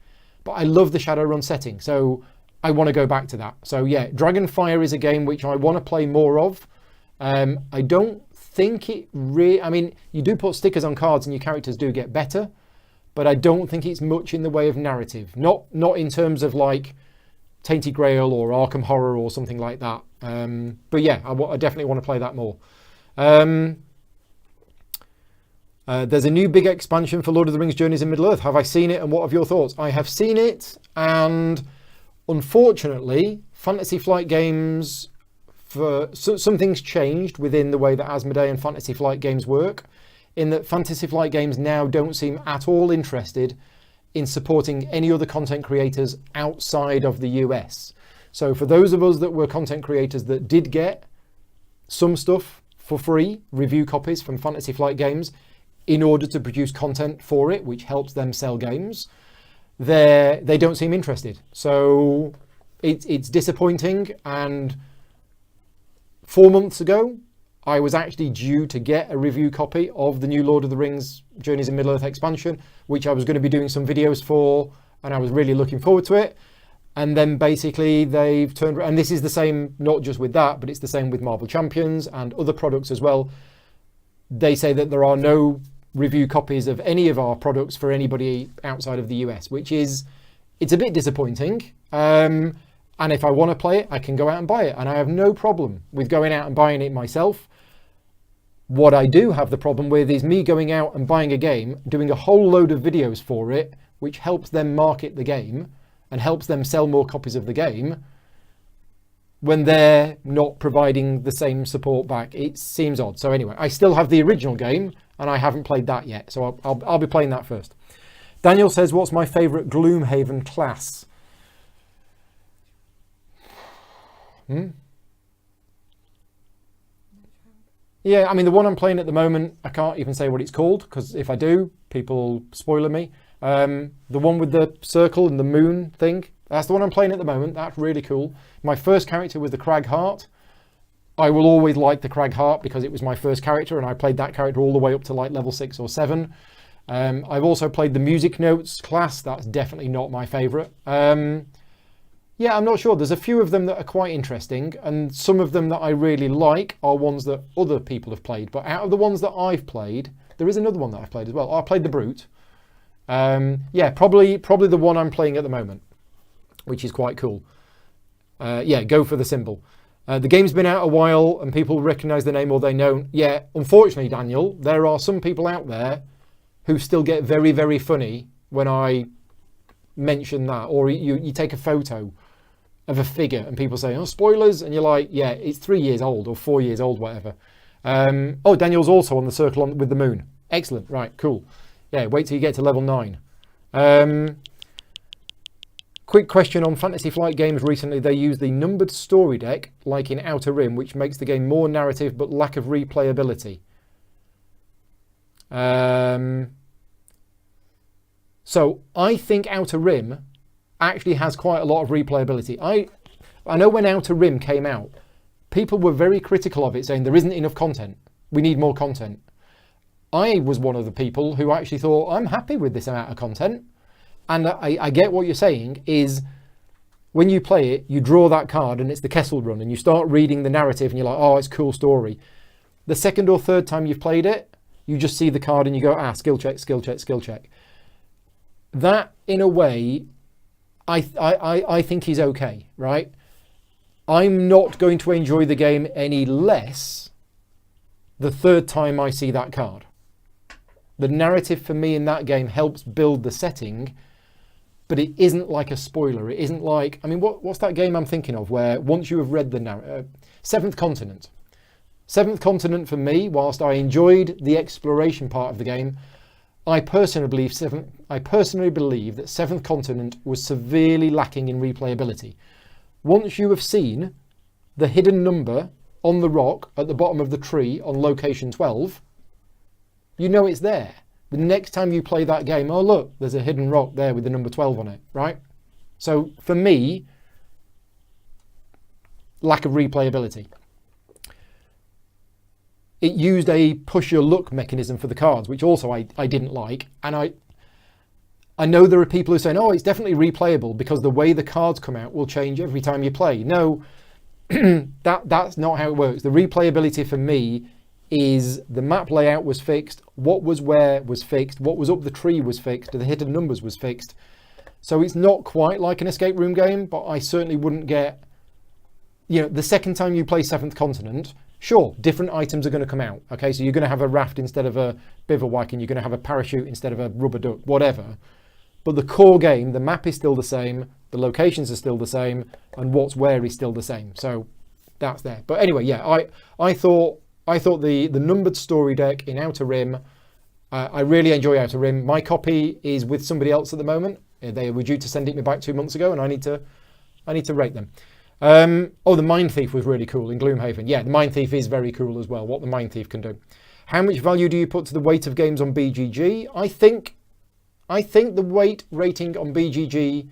but I love the Shadowrun setting, so I want to go back to that. So yeah, Dragonfire is a game which I want to play more of. I don't think it really, I mean, you do put stickers on cards and your characters do get better, but I don't think it's much in the way of narrative. Not in terms of like Tainted Grail or Arkham Horror or something like that. But yeah, I definitely want to play that more. There's a new big expansion for Lord of the Rings Journeys in Middle-earth. Have I seen it and what are your thoughts? I have seen it, and unfortunately, Fantasy Flight Games, something's changed within the way that Asmodee and Fantasy Flight Games work, in that Fantasy Flight Games now don't seem at all interested in supporting any other content creators outside of the US. So for those of us that were content creators that did get some stuff for free, review copies from Fantasy Flight Games, in order to produce content for it, which helps them sell games, they don't seem interested. So it's disappointing. And 4 months ago, I was actually due to get a review copy of the new Lord of the Rings Journeys in Middle-earth expansion, which I was going to be doing some videos for, and I was really looking forward to it. And then basically they've turned, and this is the same, not just with that, but it's the same with Marvel Champions and other products as well. They say that there are no review copies of any of our products for anybody outside of the US, which is, it's a bit disappointing. And if I want to play it, I can go out and buy it, and I have no problem with going out and buying it myself. What I do have the problem with is me going out and buying a game, doing a whole load of videos for it, which helps them market the game and helps them sell more copies of the game, when they're not providing the same support back. It seems odd. So anyway, I still have the original game and I haven't played that yet, so I'll be playing that first. Daniel says, what's my favourite Gloomhaven class? Yeah, I mean, the one I'm playing at the moment, I can't even say what it's called, because if I do, people spoiler me. The one with the circle and the moon thing, that's the one I'm playing at the moment. That's really cool. My first character was the Crag Heart. I will always like the Crag Heart because it was my first character, and I played that character all the way up to like level 6 or 7. I've also played the Music Notes class. That's definitely not my favourite. Yeah, I'm not sure. There's a few of them that are quite interesting, and some of them that I really like are ones that other people have played. But out of the ones that I've played, there is another one that I've played as well. I played the Brute. Yeah, probably the one I'm playing at the moment, which is quite cool. Yeah, go for the symbol. The game's been out a while and people recognise the name or they know. Yeah, unfortunately, Daniel, there are some people out there who still get very, very funny when I mention that, or you take a photo of a figure and people say, oh, spoilers, and you're like, yeah, it's 3 years old or 4 years old, whatever. Oh, Daniel's also on the circle with the moon. Excellent, right, cool. Yeah, wait till you get to level 9. Quick question on Fantasy Flight games recently. They use the numbered story deck, like in Outer Rim, which makes the game more narrative but lack of replayability. So I think Outer Rim actually has quite a lot of replayability. I know when Outer Rim came out, people were very critical of it, saying there isn't enough content. We need more content. I was one of the people who actually thought, I'm happy with this amount of content. And I get what you're saying is when you play it, you draw that card and it's the Kessel Run and you start reading the narrative and you're like, oh, it's a cool story. The second or third time you've played it, you just see the card and you go, skill check, skill check, skill check. That, in a way, I think is okay, right? I'm not going to enjoy the game any less the third time I see that card. The narrative for me in that game helps build the setting, but it isn't like a spoiler. It isn't like, I mean, what's that game I'm thinking of where once you have read the narrative, Seventh Continent. Seventh Continent for me, whilst I enjoyed the exploration part of the game, I personally believe that Seventh Continent was severely lacking in replayability. Once you have seen the hidden number on the rock at the bottom of the tree on location 12, you know it's there. The next time you play that game, oh look, there's a hidden rock there with the number 12 on it, right? So for me, lack of replayability. It used a push your luck mechanism for the cards, which also I didn't like. And I know there are people who are saying, oh, it's definitely replayable because the way the cards come out will change every time you play. No, that's not how it works. The replayability for me is the map layout was fixed, what was where was fixed, what was up the tree was fixed, the hidden numbers was fixed. So it's not quite like an escape room game, but I certainly wouldn't get, you know, the second time you play Seventh Continent, sure, different items are going to come out. Okay, so you're going to have a raft instead of a bivouac, and you're going to have a parachute instead of a rubber duck, whatever. But the core game, the map is still the same, the locations are still the same, and what's where is still the same. So that's there. But anyway, yeah, I thought the numbered story deck in Outer Rim, I really enjoy Outer Rim. My copy is with somebody else at the moment. They were due to send it me back 2 months ago, and I need to rate them. Oh, the Mind Thief was really cool in Gloomhaven. Yeah, the Mind Thief is very cool as well, what the Mind Thief can do. How much value do you put to the weight of games on BGG? I think the weight rating on BGG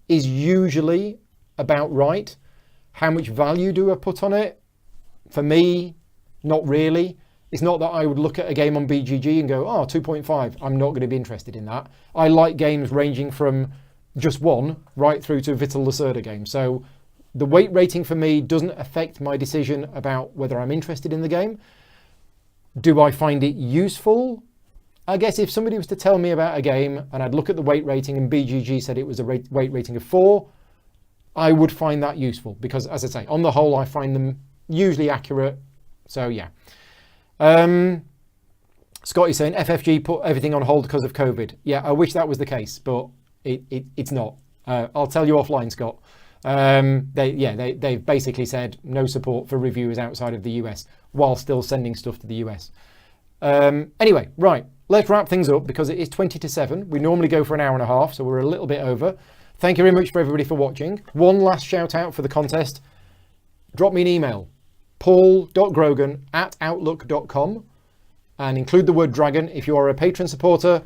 is usually about right. How much value do I put on it? For me, not really. It's not that I would look at a game on BGG and go, oh, 2.5. I'm not going to be interested in that. I like games ranging from just 1 right through to Vital Lacerda games. So the weight rating for me doesn't affect my decision about whether I'm interested in the game. Do I find it useful? I guess if somebody was to tell me about a game and I'd look at the weight rating and BGG said it was a weight rating of 4, I would find that useful because, as I say, on the whole, I find them usually accurate. So yeah. Scotty's saying FFG put everything on hold because of COVID. Yeah, I wish that was the case, but it's not. I'll tell you offline, Scott. They've basically said no support for reviewers outside of the US while still sending stuff to the US. Anyway, right, let's wrap things up because it is 20 to 7. We normally go for an hour and a half, so we're a little bit over. Thank you very much for everybody for watching. One last shout out for the contest. Drop me an email, paul.grogan@outlook.com, and include the word dragon. If you are a patron supporter,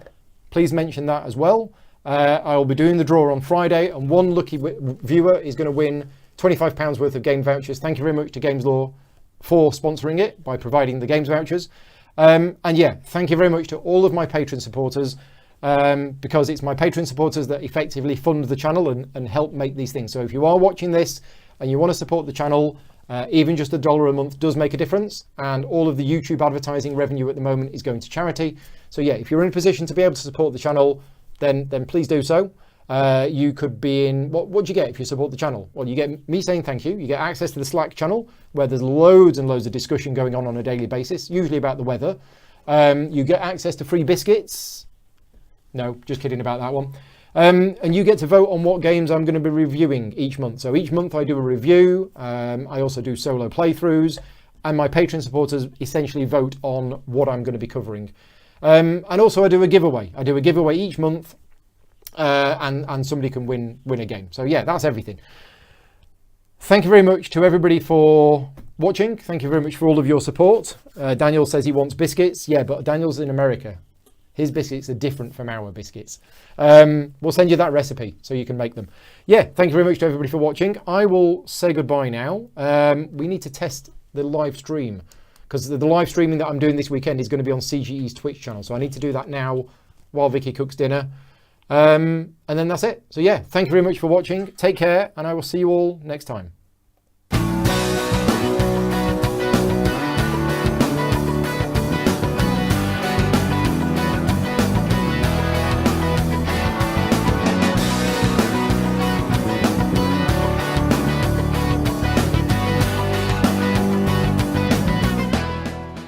please mention that as well. I will be doing the draw on Friday, and one lucky viewer is going to win £25 worth of game vouchers. Thank you very much to Games Law for sponsoring it by providing the games vouchers. And yeah, thank you very much to all of my patron supporters, because it's my patron supporters that effectively fund the channel and help make these things. So if you are watching this and you want to support the channel, even just $1 a month does make a difference, and all of the YouTube advertising revenue at the moment is going to charity. So yeah, if you're in a position to be able to support the channel, then please do so. You could be in, what do you get if you support the channel? Well, you get me saying thank you. You get access to the Slack channel where there's loads and loads of discussion going on a daily basis, usually about the weather. You get access to free biscuits No, just kidding about that one. And you get to vote on what games I'm going to be reviewing each month. So each month I do a review. I also do solo playthroughs, and my Patreon supporters essentially vote on what I'm going to be covering. And also I do a giveaway. I do a giveaway each month, and somebody can win a game. So yeah, that's everything. Thank you very much to everybody for watching. Thank you very much for all of your support. Daniel says he wants biscuits. Yeah, but Daniel's in America. His biscuits are different from our biscuits. We'll send you that recipe so you can make them. Yeah, thank you very much to everybody for watching. I will say goodbye now. We need to test the live stream, because the live streaming that I'm doing this weekend is going to be on CGE's Twitch channel. So I need to do that now while Vicky cooks dinner. And then that's it. So yeah, thank you very much for watching. Take care, and I will see you all next time.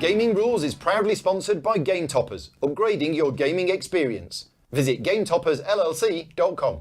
Gaming Rules is proudly sponsored by Game Toppers, upgrading your gaming experience. Visit GameToppersLLC.com.